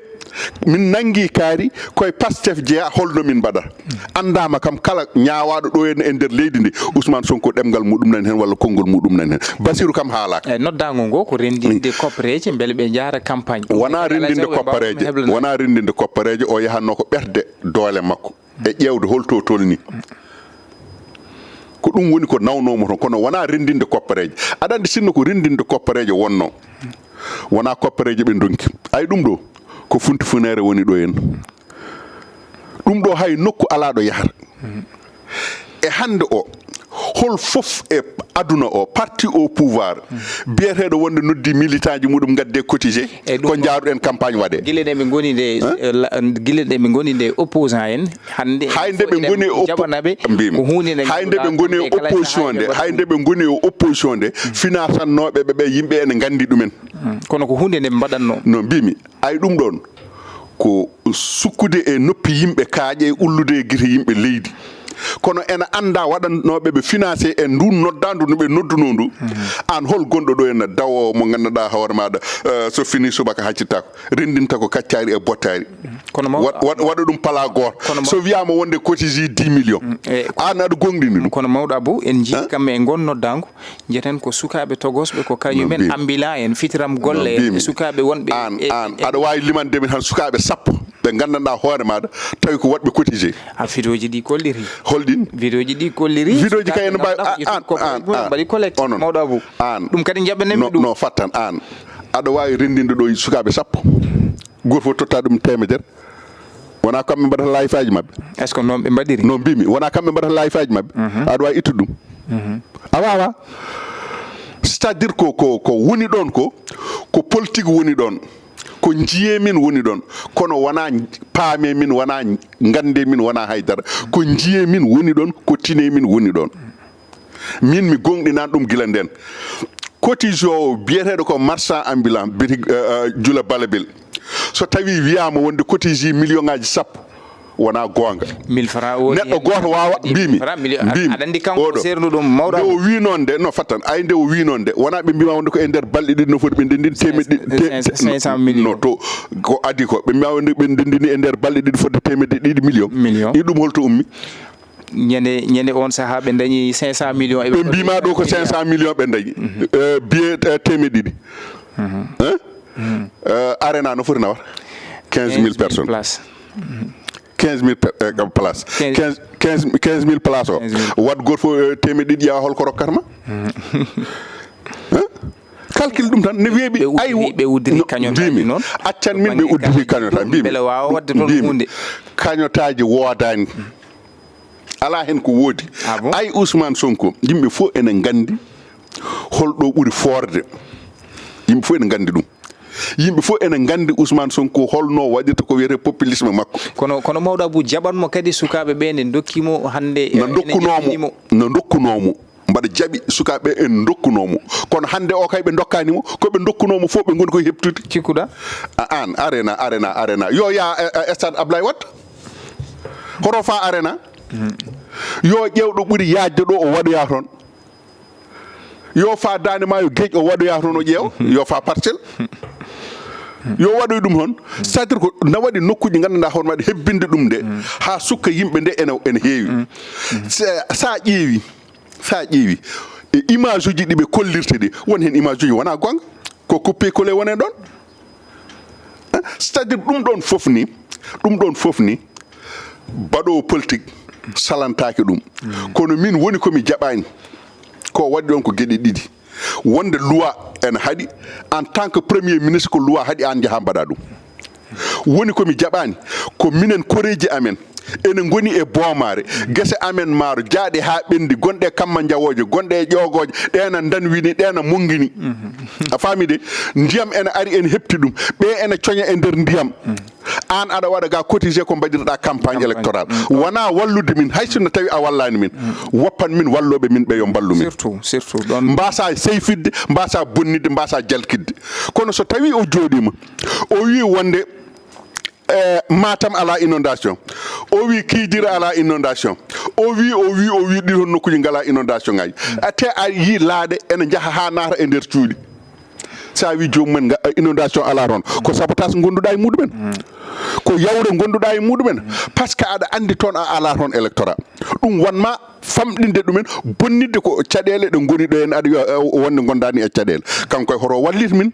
min nangi kaari koye Pastef jeeya holno min mbaɗata andama kam kala ñawaɗo ɗo henna e nder leydi ndi Ousmane Sonko ɗemgal muɗum nani hen walla konngol muɗum nani hen Basiru kam haalaka eyyi noddago ngo ko rendinde koppareje beele ɓe jaara campagne wona rendinde koppareje o yahanno ko ɓerde doole makko e ƴewde holto tolni ko ɗum woni ko nawnomo toon kono wona rendinde koppareje aɗa andi sinno ko rendinde koppareje wonno wona koppareje ɓe donki ay ɗum ɗo ko funti funere woni ɗo en ɗum ɗo hay nokku ala ɗo yahata e hande o hol fof e aduna o parti au pouvoir biyeteɗo wonde noddi militant ji muɗum gadde cotisé ko jaaruɗen campagne waɗe guila ɗe ɓe goni nde opposant en hande hayde ɓe goni hayde ɓe goni opposition nde hayde ɓe goni e opposition nde finançannoɓe ɓe yimɓe ene gandi ɗumen kono ko hunde nde ɓe mbaɗatno no mbimi ay ɗum ɗon ko sukkude e noppi yimɓe kaaƴe e ullude e guite yimɓe leydi kono ena anda waɗanoɓe ɓe financé e ndu noddandu no ɓe nodduno ndu an hol gonɗo ɗo henna dawo mo ganduɗa hoore maɗa so fini subaka haccittako rendinta ko kaccari e bottari waɗa ɗum pala goto so wiyama wonde cotise 10 millions an aɗa gonɗini ɗum kono mawɗo Abou en jii kamɓe e gon noddago jeten ko sukaɓe togosɓe ko kañumen ambila en fitiram golle e sukaɓe wonɓe an aɗa wawi limandemin tan sukaɓe sappo ɓe gandanɗa hoore maɗa tawi ko waɗɓe cotisé vidéoji ɗi kolliri holɗin vidéoji ɗi kolliri vidéoji kay ene mbaɗi collecte mawɗo Abou ɗum kadi jaɓanemi ɗum no fattan an aɗa wawi rendinde ɗo sukaɓe sappo goto fof totta ɗum temedere wona kamɓe mbaɗata layifaji mabɓe est ce que noon ɓe mbaɗiri no mbimi wona kamɓe mbaɗata layifaji mabɓe aɗa wawi ittude ɗum a wawa c'est à dire ko woni ɗon ko politique woni ɗon ko jiye min woni ɗon kono wona paame min wona gande min wona haydara ko jiye min woni ɗon ko tine min woni ɗon min mi gonɗinan ɗum gila nden cotise o biyeteɗo ko marchand ambulant biti Jula Balabel so tawi wiyama wonde cotise million ngaji sappo wona gonga 1000 francs woni neɗɗo goto wawa mbimi adandi kanko sernu ɗum mawɗa o wi noon de no fattan ay nde o wi noon de wona ɓe mbima wonde ko e nder balɗe ɗiɗi no foti ɓe ndendini temedde 500 millions no to ko adi ko ɓe mbima wonde ɓe ndendini e nder balɗe ɗiɗi fodde temedde ɗiɗi millions ɗi ɗum holto ummi ñande on saha ɓe dañi 500 millions ɓe mbima ɗo ko 500 millions ɓe dañi biye temedde ɗiɗi arena no foti nawata 15 000 personnes 15 000 places 15 000 places o wat goto fof temedde ɗiɗi ƴeewa holko rokkatma calcule ɗum tan ne weeɓi ay ɓe uddiri kañotaji noon accan min ɓe uddiri kañota mbele wawa wadde toon hunde kañotaji woodani ala hen ko woodi ay Ousmane Sonko yimɓe fof ene gandi holɗo ɓuuri forde yimɓe fof ene gandi ɗum yimɓe fof ene gandi Ousmane Sonko holno waɗirta ko wiyete populisme makko kono mawɗo Abou jaɓanmo kadi sukaɓe ɓe nde dokkimo hande no dokkunomo mbaɗa jaaɓi sukaɓe en dokkunomo kono hande o kay ɓe dokkanimo koɓe dokkunomo fof ɓe goni koye heptude cikkuɗa an arena yo ya stade Ablaye Wade hoto fa arena yo ƴewɗo ɓuuri yajde ɗo o waɗoya toon yo fa dande ma yo gueƴ o waɗoya toon o ƴeew yo fa parcelle yo waɗoy ɗum toon c'est à dire ko na waɗi nokkuji ganduɗa hono waɗi hebbinde ɗum nde ha sukka yimɓe nde ene heewi sa ƴeewi e image uji ɗiɓe kollirte ɗi won hen image uji wona gonga ko coupé collé wone ɗon c'est à dire ɗum ɗon fof ni baɗowo politique salantaki ɗum kono min woni komi jaɓani ko waɗi ɗon ko gueɗe ɗiɗi wonde loi ene haaɗi en tant que premier ministre ko loi haaɗi an jaaha mbaɗa ɗum woni komi jaɓani ko minen koreji amen ene goni e boomare guese amen maaro jaaɗe ha ɓendi gonɗe kamma jawoje gonɗe e ƴoogoje ɗena danwini ɗena mongini a faami de ndiyam ene ari ene hepti ɗum ɓe ene coña e nder ndiyam an aɗa waɗa ga cotisé ko mbaɗirɗa campagne électorale wona wallude min hay sinno tawi a wallani min woppan min walloɓe min ɓe yo ballu min surtout ɗon mbasa seyfidde mbasa bonnidde mbasa jalkidde kono so tawi o jooɗima o wi wonde Matam ala inondation o wi Kidira ala inondation o wi ɗi toon nokkuji ngala inondation ngaji te a yi laaɗe ene jaaha ha naata e nder cuuɗi sa wi jomumen inondation ala toon ko sabotage gonduɗa e muɗumen ko yawre gonduɗa e muɗumen par ce que aɗa andi toon a ala toon électorat ɗum wonma famɗinde ɗumen bonnidde ko caɗele ɗe goni ɗo hen aɗa wonde gondani e caɗele kanko e hoto wallit min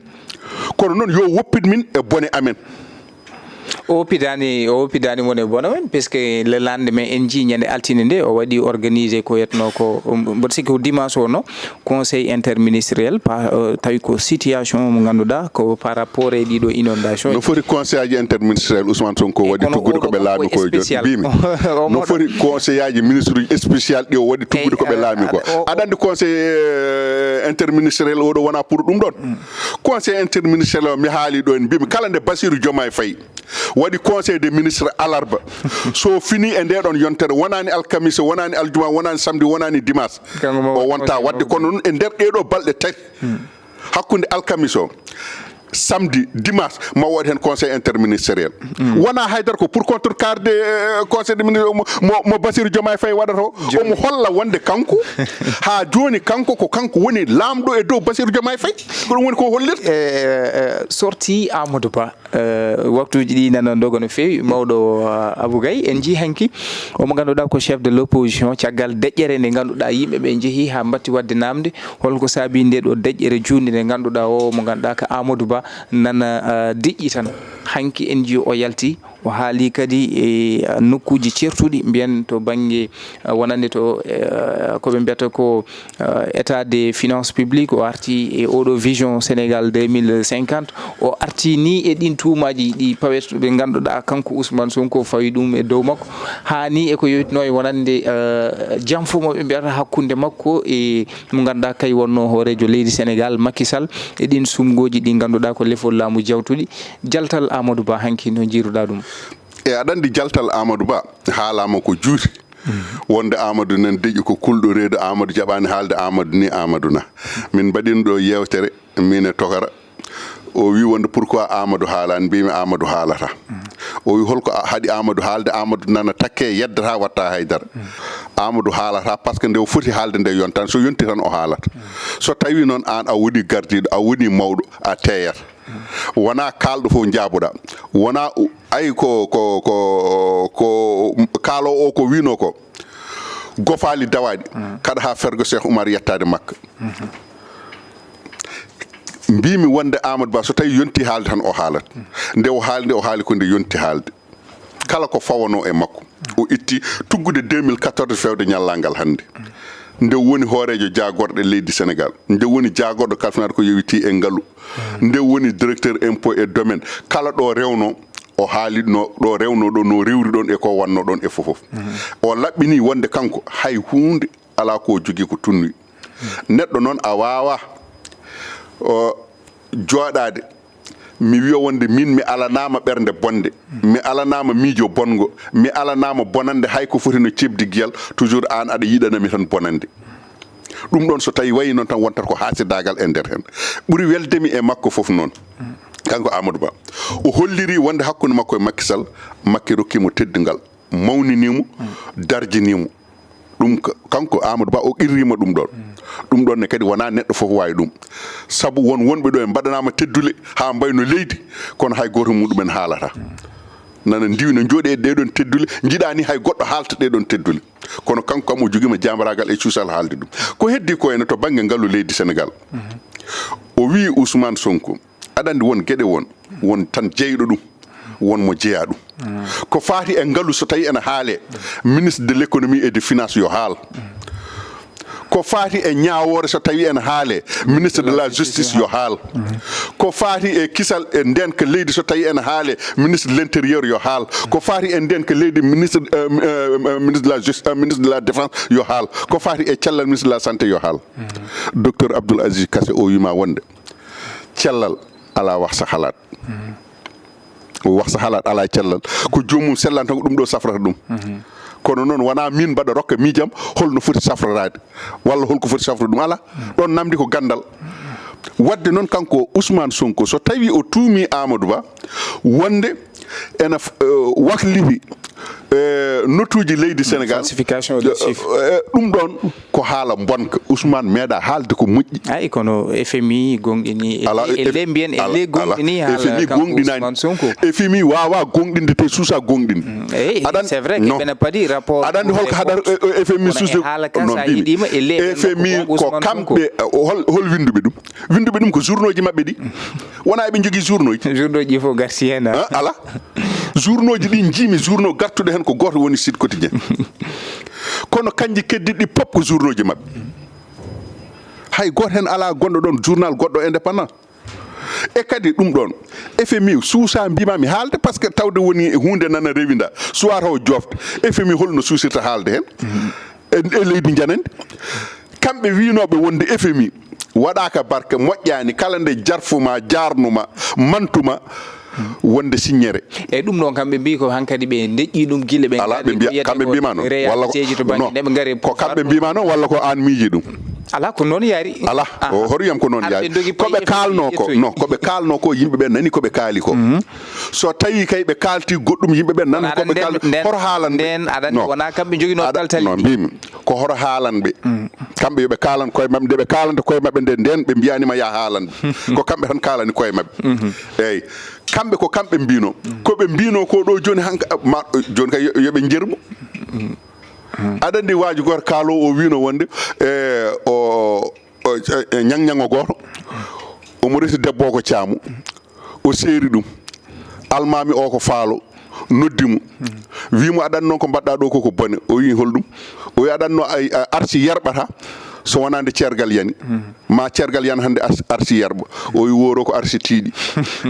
kono noon yo woppit min e bone amen o woppidani mon e bona men puisque le lendemain en ji ñande altine nde o waɗi organisé ko yetno ko mboɗo sikki ko dimanche o no conseil interministériel tawi ko situation mo ganduɗa ko par rapport e ɗiɗo inondation no foti conseil aji interministériel Ousmane Sonko waɗi tuggude koɓe laami koye joni mbimi no foti conseil aji ministre uji spécial ɗi o waɗi tuggude koɓe laami ko aɗa andi conseil interministériel oɗo wona pour ɗum ɗon conseil interministériel o mi haali ɗo en mbimi kala nde Bassirou Diomaye Faye waɗi conseil des ministres alarba so fini e ndeɗon yontere wonani alkamisa wonani aljuma wonani samedi wonani dimanche o wonta wadde kono noon e nder ɗeɗo balɗe tati hakkude alkamisa o samedi dimanche ma waɗi hen conseil interministériel wona haydara ko pour contrecarde conseil des ministres mo Bassirou Diomaye Faye waɗata o omo holla wonde kanko ha joni kanko ko kanko woni lamɗo e dow Bassirou Diomaye Faye ko ɗum woni ko hollirta sorti Amadou Ba waktuji ɗi nana dogo no fewi mawɗo Abou Gaye en jii hanki omo ganduɗa ko chef de l'opposition caggal deƴƴere nde ganduɗa yimɓeɓe jeehi ha batti wadde namde holko saabi nde ɗo deƴƴere junde nde ganduɗa o mo ganduɗa ko Amadou Ba nana diƴƴi tan hanki en jii o yalti o haali kadi e nokkuji certuɗi mbiyen to banggue wonande to koɓe mbiyata ko état des finances publiques o arti e oɗo vision Sénégal 2050 o arti ni e ɗin tuumaji ɗi pawet ɓe ganduɗa kanko Ousmane Sonko fawi ɗum e dow makko hani e ko yewtino e wonande janfumo ɓe mbiyata hakkude makko e mo ganduɗa kay wonno hoorejo leydi Sénégal Macky Sall e ɗin sumgoji ɗi ganduɗa ko lefol laamu jawtuɗi jaltal Amadou Ba hanki no jiiruɗa ɗum e aɗa andi jaltal Amadou Ba haalama ko juuti wonde Amadou nan deƴƴi ko kulɗo reedo Amadou jaɓani haalde Amadou ni Amadou na min mbaɗino ɗo yewtere min e tokara o wi wonde pourquoi Amadou haalani mbimi Amadou haalata o wi holko haɗi Amadou haalde. Amadou nana takke yeddata watta haydara. Amadou haalata par ce que nde o foti haalde nde yontani so yonti tan o haalata. So tawi noon an a woni gardiɗo a woni mawɗo a teyata. Wona kalɗo fof jaaboɗa, wona ay ko kaalowo o ko wino ko gofaali dawaɗi kada ha fergo Cheikh Oumar yettade makka. Mbimi wonde Amadou Ba so tawi yonti haalde tan o haalat. Nde o haali ko nde yonti haalde. Kala ko fawano e makko o itti tuggude 2014 fewde ñallangal hannde. Nde woni hoorejo jagorɗo leydi Sénégal, nde woni jagorɗo kalfinaade ko yewiti e ngalu, nde woni directeur impôt et domaine. Kala ɗo rewno o haali ɗo rewno ɗo no rewri ɗon e ko wanno ɗon e fofof. O laɓɓini wonde kanko hay hunde ala ko jogii ko tunnuyi. Neɗɗo noon a wawa jooɗaade mi wiya wonde min mi alanama ɓernde bonde, mi alanama miijo bongo, mi alanama bonande hay ko foti no cebdi giyal, toujours an aɗa yiɗanami tan bonande. Ɗum ɗon so tawi wayi noon tan wontata ko haasidagal e nder hen. Ɓuri weldemi e makko fof noon kanko Amadou Ba o holliri wonde hakkude makko e Macky Sall. Macky rokkimo teddungal, mawninimo, darjinimo. Ɗum kanko Amadou Ba o qirrima ɗum ɗon. Ɗum ɗon ne kadi wona neɗɗo fof wawi ɗum, sabu wonɓe ɗo e mbaɗanama teddule ha mbayno leydi kono hay goto muɗumen haalata. Nana ndiwi no jooɗi e ɗeɗon teddule, jiiɗani hay goɗɗo haalta ɗeɗon teddule, kono kanko kam o joguima jambaragal e cuusal haalde ɗum. Ko heddi ko ene to banggue ngaalu leydi Sénégal, o wi Ousmane Sonko aɗa andi won gueɗe won tan jeyɗo ɗum, won mo jeeya ɗum. Ko faati e ngaalu so tawi ene haale, ministre de l'économie et des finances yo haal. Ko faati e ñaawore so tawi ene haale, ministre de la justice yo haal. Ko faati e kisal e ndenka leydi so tawi ene haale, ministre de l'intérieur yo haal. Ko faati e ndenka leydi ministre de la justice, ministre de la défense yo haal. Ko faati e cellal ministre de la santé yo haal. Docteur Abdoul Aziz Kassé o wima wonde cellal ala wax sa halaat. Wax sa halaat ala cellal ko joomum sellan tan ko ɗum ɗo safrata ɗum. Kono noon wona min mbaɗa rokka miijam holno foti safrorade walla holko foti safrude ɗum ala. Ɗon namdi ko gandal. Wadde noon kanko Ousmane Sonko so tawi o tuumi Amadou Ba wonde ene waklifi notuji leydi Sénégal, falsification de chiffre, ɗum ɗon ko haala bonka. Ousmane meeɗa haalde ko moƴƴi. ay kono FMI gonɗini elle mbiyen elle gonɗini FMI gonɗinani. FMI wawa gonɗinde te suusa gonɗinde. C'est vrai que bene padi rapport aɗa holko haɗata FMI suusde non mbimi FMI ko kamɓe hol winduɓe ɗum ko journaux ji maɓɓe ɗi, wona eɓe jogui journaux ji. Journaux ji fof garti hen ala journaux ji ɗi jiimi journaux gartuɗo hen ko goto woni Sud Quotidien. Kono kanji keddiɗi pop ko journaux ji maɓɓe. Hay goto hen ala gonɗo ɗon journal goɗɗo indépendant. E kadi ɗum ɗon FMI suusa mbimami haalde par ce que tawde woni hunde nana rewinda suwata o jofta. FMI holno suusirta haalde hen e leydi janandi. Kamɓe winoɓe wonde FMI waɗaka barke, moƴƴani, kala nde jarfuma, jarnuma, mantuma wonde signere. E ɗum ɗon kamɓe mbi ko hankadi ɓe deƴƴi ɗum guila ɓe ala ɓe mbiya kamɓe mbima noon walla ko kamɓe mbima noon walla ko an miiji ɗum. ala ko noon yaari. ala o horiyam ko noon yaari. Koɓe kalno ko non koɓe kalno ko yimɓeɓe nani koɓe kaali ko. So tawi kay ɓe kalti goɗɗum yimɓeɓe nan koɓe kalti horo haalan nden aɗa wona kamɓe joguino daltali. non mbimi ko horo haalan ɓe. Kamɓe yoɓe kalan koye mabɓe nde ɓe kalanta koye mabɓe nde nden ɓe mbiyanima ya haalan ko kamɓe tan kalani koye mabɓe. Eyyi kamɓe ko kamɓe mbino koɓe mbino ko ɗo joni hanka joni kay yoɓe jermu. Aɗa andi waaji goto kaalo o wino wonde o ñangñango goto omo resi debbo ko caamu o seeri ɗum almami o ko faalo noddimo wimo aɗan noon ko mbaɗɗa ɗo koko bone. O wi holɗum o wi aɗanno arsi yerɓata so wonande ceergal yani ma ceergal yan hande arsi yerɓa. O wi woro ko arsi tiiɗi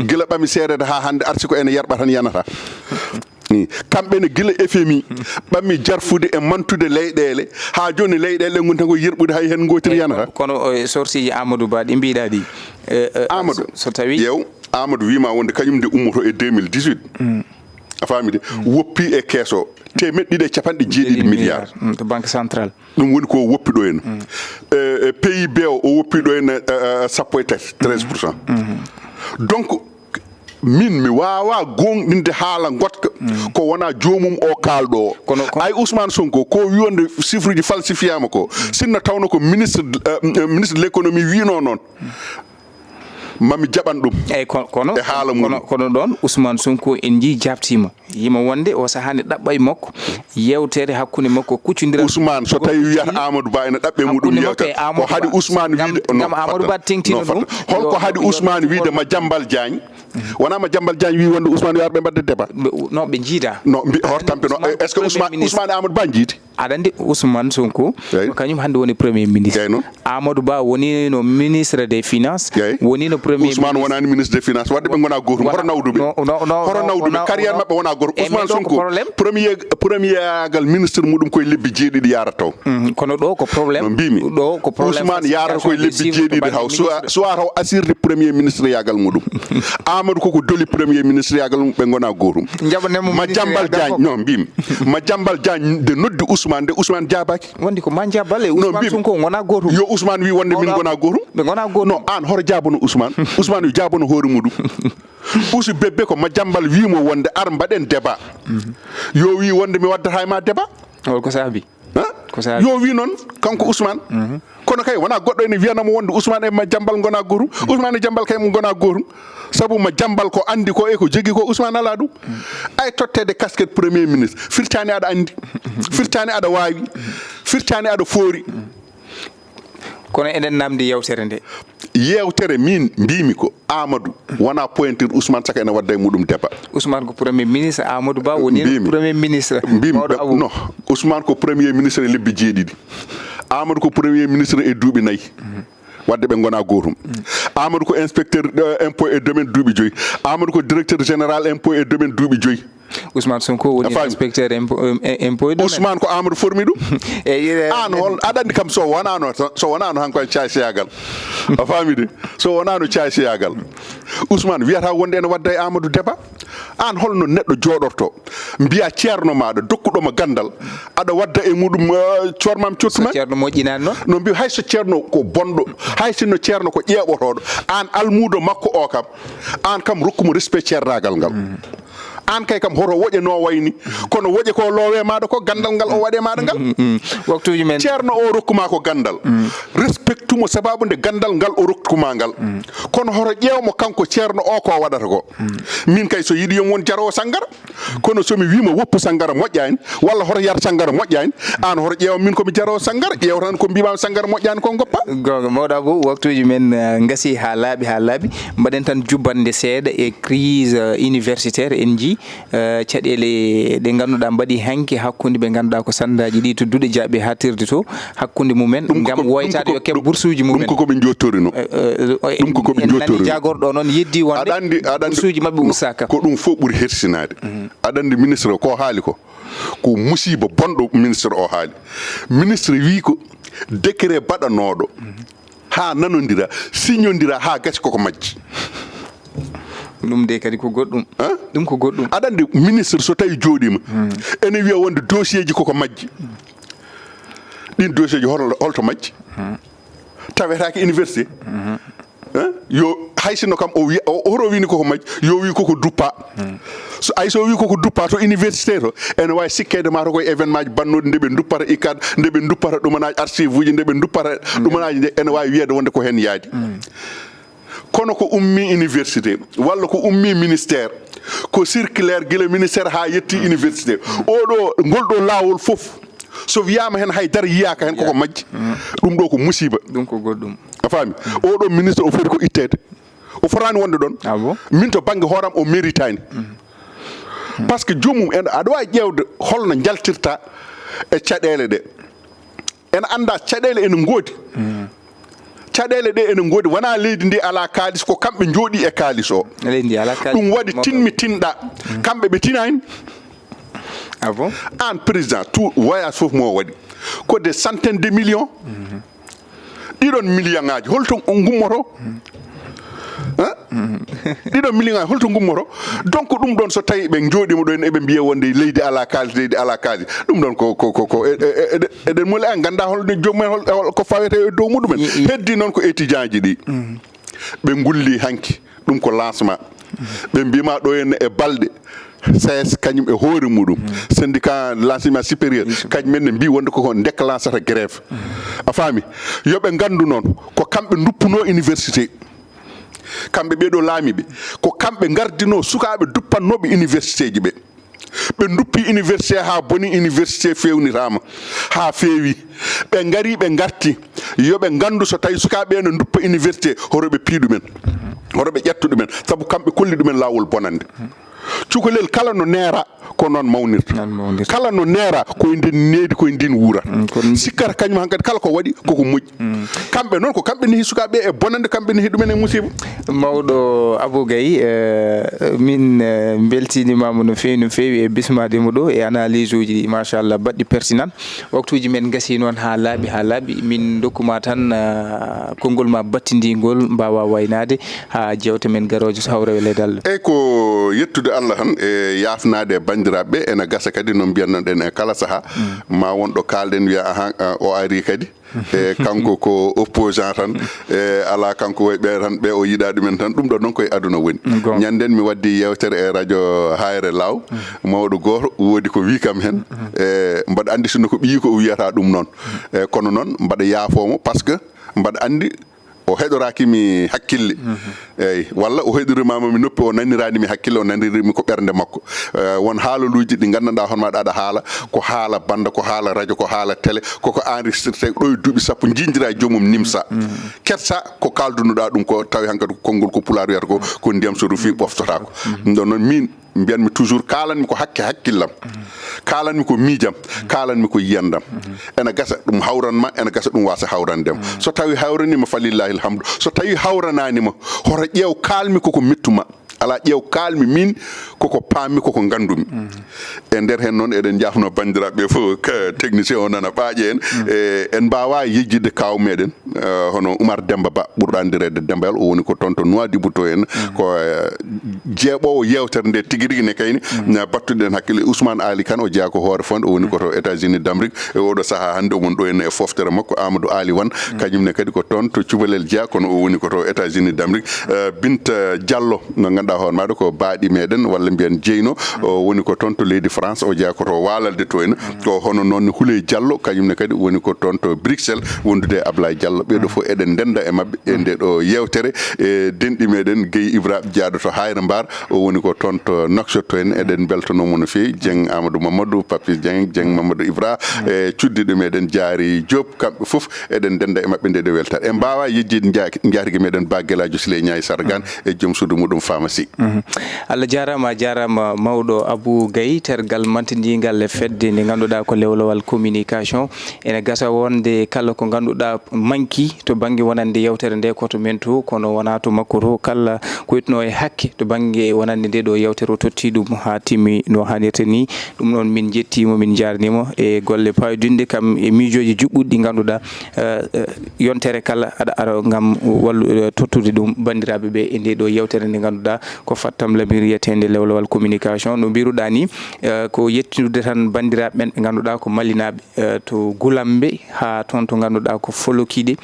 gila ɓami seedede ha hande arsi ko ene yerɓa tan yanata. Kamɓe ne gila FMI ɓammi jarfude e mantude leyɗele ha joni leyɗele ɗe gon tan ko yerɓude hay hen gotir yanata. Kono source ji Amadou Ba ɗi mbiɗa ɗi Amadou so tawi yew Amadou wima wonde kañum nde ummoto e 2018 a famide woppi e keeso temeɗɗiɗi e capanɗe jeeɗiɗi milliards to banque centrale. ɗum woni ko woppi ɗo hen. PIB o woppi ɗo hen 13%. Donc min mi wawa gonɗinde haala gotka ko wona jomum o kalɗo ay Ousmane Sonko ko wiyonde chiffre ji falsifiama ko sinno tawno ko ministre de l'économie wino noon mami jaɓan ɗum e haala mum kono ɗon Ousmane Sonko en ji jabtima yima wonde o sahani ɗaɓɓa e makko yewtere hakkude makko kuccodira Ousmane so tawi wiyata Amadou Ba ene ɗaɓɓe muɗum yewtere ko haadi Ousmane wiide gam Amadou Ba tengtino ɗum holko haadi Ousmane wiide Madiambal Diagne wona Madiambal Diagne wi wonde Ousmane wi arɓe mbadde débat non ɓe jiida non hortampe no est ce que Ousmane Amadou Ba jiidi aɗa andi Ousmane Sonko kañum hannde woni premier ministre Amadou Ba woni no ministre des finances woni no premier Ousmane wonani ministre des finances wadde ɓe gona gotum horo nawduɓe carrière mabɓe wona goto Ousmane Sonko premier yagal ministre muɗum koye lebbi jeeɗiɗi yarata taw kono ɗo ko probléme no mbimi ɗo ko probléme Ousmane yarata koye lebbi jeeɗiɗi haw soit taw asirde premier ministre yagal muɗum Amadou koko doli premier ministre yagal mum ɓe gona gotum Madiambal Diagne non mbimi Madiambal Diagne de noddi Ousmane de Ousmane jabaki wondi ko Madiambal e Ousmane Sonko gona gotum yo Ousmane wi wonde min gona gotum ɓe gona gotum non an hoto jabono Ousmane Ousmane wi jabono hoore muɗum usu bebbe ko Madiambal wimo wonde ar mbaɗen débat yo wi wonde mi waddata e ma débat ko saabi yo wi noon kanko Ousmane kono kay wona goɗɗo ene wiyanamo wonde Ousmane e Madiambal gona gotum Ousmane e Diambal kay mo gona gotum sabu Madiambal ko andi ko e ko jogui ko Ousmane ala ɗum ay tottede casquette premier ministre firtani aɗa andi firtani aɗa wawi firtani aɗa foori kono eɗen namdi yewtere nde yewtere min mbimi ko Amadou wona pointure Ousmane saka ene wadda e muɗum débat Ousmane ko premier ministre Amadou Ba woni premier ministre mbimi non Ousmane ko premier ministre e lebbi jeeɗiɗi Amadou ko premier ministre e duuɓi 4 wadde ɓe gona gotum Amadou ko inspecteur impôt et domaine duuɓi 5 Amadou ko directeur général impôt et domaine duuɓi 5 Ousmane Sonko woni inspecteur impôt et domaine Ousmane ko Amadou formi ɗum an hol aɗa andi kam so wonano hanko e caysiyagal a faami de so wonano caysiyagal Ousmane wiyata wonde ene wadda e Amadou débat an holno neɗɗo joɗorto mbiya ceerno maɗa dokkuɗoma gandal aɗa wadda e muɗum cormam cottuma ceerno moƴƴinani noon no mbi hayso ceerno ko bonɗo hay sinno ceerno ko ƴeɓotoɗo an almudo makko o kam an kam rokkumo respect ceernagal ngal an kay kam hoto woƴeno wayni kono woƴe ko loowe maɗa ko gandal ngal o waɗe maɗa ngal waktuji men ceerno o rokkuma ko gandal respectumo sababude gandal ngal o rokkuma ngal kono hoto ƴeewmo kanko ceerno o ko waɗata ko min kay so yiiɗi yon won jarowo sanggara kono somi wimo woppu sanggara moƴƴani walla hoto yar sanggara moƴƴani an hoto ƴeewa min komi jarowo sanggara ƴeewtan ko mbimami sanggara moƴƴani ko goppa gonga mawɗa Abou waktuji men gasi ha laaɓi mbaɗen tan jubbande seeɗa e crise universitaire en ji caɗele ɗe ganduɗa mbaɗi hanki hakkude ɓe ganduɗa ko sandaji ɗi to duuɗe jaaɓe ha tirde to hakkude mumen gam woytade yo keɓ bourse uji mumen ɗum koko ɓe jottorino ɗum koko ɓe jottorino jagorɗo noon yeddi wonde bourse uji mabɓe ustaka ko ɗum fof ɓuuri hersinade aɗa andi ministre ko haali ko musiba bonɗo ministre o haali ministre wi ko décret baɗanoɗo ha nanodira signodira ha gasi koko majji ɗum de kadi ko goɗɗum ɗum ko goɗɗum aɗa andi ministre so tawi jooɗima ene wiya wonde dossier ji koko majji ɗin dossier ji holto majji tawetake université yo hay sinno kam o wiya horo wini koko majji yo wi koko duppa so ay so wi koko duppa to université to ene wawi sikkede ma to koye événement ji bannoɗe nde ɓe duppata ICAD nde ɓe duppata ɗumanaji archive uji nde ɓe duppata ɗumanaji nde ene wawi wiyede wonde ko hen yaadi kono ko ummi université walla ko ummi ministère ko circulaire guila ministère ha yetti université oɗo ngol ɗo lawol fof so wiyama hen haydara yiyaka hen koko majji ɗum ɗo ko musiba ɗum ko goɗɗum a faami oɗo ministre o foti ko ittede o fotani wonde ɗon min to banggue hooram o méritani par ce que jomum en aɗa wawi ƴewde holno jaltirta e caɗele ɗe en anda caɗele ene goodi caɗele ɗe ene goodi wona leydi ndi ala kalis ko kamɓe jooɗi e kalis o ɗum waɗi tinmi tinɗa kamɓe ɓe tinani an président tout voyage fof mo waɗi ko des centaines de millions ɗiɗon million ngaji holto gummoto ɗiɗon million ngaji holto gummoto donc ɗum ɗon so tawi ɓe jooɗima ɗo en eɓe mbiya wonde leydi ala kalis ɗum ɗon ko eɗen muli an ganda holde jomumen ko fawete e dow muɗumen heddi noon ko étudiant ji ɗi ɓe gulli hanki ɗum ko lancement ɓe mbima ɗo henna e balɗe CS kañum e hoore muɗum syndicat l'enseignement supérieur kañumen ne mbi wonde koko déclenchata grève a faami yoɓe gandu noon ko kamɓe duppuno université kamɓe ɓeɗo laamiɓe ko kamɓe gardino sukaɓe duppannoɓe université ji ɓe duppi université ha boni université fewnitama ha feewi ɓe gari ɓe garti yoɓe gandu so tawi sukaɓe ne duppa université horoɓe piiɗumen horoɓe ƴettuɗumen saabu kamɓe kolli ɗumen lawol bonande cukalel kala no neera ko noon mawnirta kala no neera koye ndin needi koye ndin wuura sikkata kañum hankkadi kala ko waɗi koko moƴƴi kamɓe noon ko kamɓe nehi sukaɓe e bonande kamɓe nehi ɗumen e musiba mawɗo Abou Gaye min beltinimama no fewi e bismademo ɗo e analyse uji machallah baɗɗi pertinent waktuji men gasi noon ha laaɓi min dokkuma tan konngol ma battidigol mbawa waynade ha jewte men garoje so hawre wele dal eyyi ko yettude Allah tan e yafnade bandiraɓe ene gasa kadi no mbiyannoɗen e kala saaha ma wonɗo kalɗen wiya ahan o ari kadi e kanko ko opposant tan e ala kanko way ɓe tan ɓe o yiɗa ɗumen tan ɗum ɗo noon koye aduna woni ñanden mi waddi yewtere e radio Hayre Law mawɗo goto woodi ko wi kam hen e mbaɗa andi sinno ko ɓiyi ko o wiyata ɗum noon e kono noon mbaɗa yaafomo par ce que mbaɗa andi o heɗorakimi hakkille eyyi walla o heɗorimama mi noppi o naniranimi hakkille o nanirimi ko ɓernde makko won haalaluji ɗi gandanɗa hono maɗa aɗa haala ko haala banda ko haala radio ko haala télé koko enregistré ɗo e duuɓi sappo jindira e joomum nimsa ketsa ko kaldunoɗa ɗum ko tawi hankkadi konngol ko pulaar wiyata ko ndiyam so rufi ɓoftotako ɗum ɗon noon min mbiyanmi toujours kalanmi ko hakkillam kalanmi ko miijam kalanmi ko yiyandam ene gasa ɗum hawranma ene gasa ɗum wasa hawrandema so tawi hawranima falillahi alhamdu so tawi hawrananima hoto ƴeew kalmi koko mettuma ala ƴeew kalmi min koko paammi koko gandumi e nder hen noon eɗen jafno bandiraɓe fof technicien o nana ɓaaƴe en en mbawa yejjidde kaw meɗen hono Oumar Demba Ba ɓurɗo andirede Dembal o woni ko toon to Nouadhibou en ko jeeɓowo yewtere nde tigui rigui ne kayni battuɗen hakkille Ousmane Ali Kane o jeeya ko hoore fonde o woni koto États-Unis d'Amérique e oɗo saaha hande omon ɗo henna e foftere makko Amadou Ali Wane kañumne kadi ko toon to cubalel jeeya kono o woni koto États-Unis d'Amérique Binta Diallo no ganduɗa hoore maɗa ko baaɗi meɗen walla mbiyen jeyno o woni ko toon to leydi France o jeeya koto waalalde to henna ko hono noon Houleye Diallo kañumne kadi woni ko toon to Bruxelles wondude Ablaye Diallo ɓeɗo fof eɗen denda e mabɓe e nde ɗo yewtere e denɗi meɗen Gueye Ibra jaaɗo to Hayre Mbar o woni ko toon to Nouakchott to en eɗen beltanomo no fewi Dieng Amadou Mamadou Papis Dieng Mamadou Ibra e cuddiɗo meɗen Diary Diop kamɓe fof eɗen denda e mabɓe nde ɗo weltare en mbawa yejjide jaarigui meɗen Bagueladio Siley Ñayi Sargane e joom suudu muɗum pharmacie Allah jarama mawɗo Abou Gaye tergal mantidigal e fedde nde ganduɗa ko Lewlewal communication ene gasa wonde kala ko ganduɗa manki to banggue wonande yewtere nde koto men to kono wona to makko to kala ko yitno e hakke to banggue wonande nde ɗo yewtere o totti ɗum ha timmi no hannirta ni ɗum noon min jettimo min jarnimo e golle payodinde kam e miijoji juɓɓuɗi ɗi ganduɗa yontere kala aɗa ara gam wallu tottude ɗum bandiraɓeɓe e nde ɗo yewtere nde ganduɗa ko fattam labir yetende Lewlewal communication no mbiruɗa ni ko yettinude tan bandiraɓe men ɓe ganduɗa ko mallinaɓe to Goulambe ha toon to ganduɗa ko Folokiɗe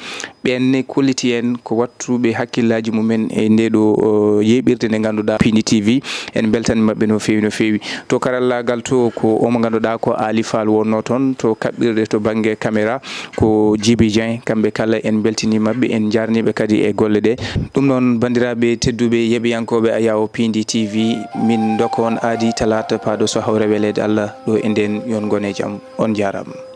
ɓenne kolliti en ko wattuɓe hakkillaji mumen e nde ɗo yeɓirde nde ganduɗa Piindi TV en beltani mabɓe no fewi to karallagal to ko omo ganduɗa ko Ali Fall wonno toon to kaɓɓirde to banggue caméra ko Djiby Dieng kamɓe kala en beltini mabɓe en jarniɓe kadi e golle ɗe ɗum noon bandiraɓe tedduɓe yeɓiyankoɓe a yawo Piindi TV min dokka on aadi talata paɗo so hawre welede Allah ɗo e nden yon gone jaam on jarama.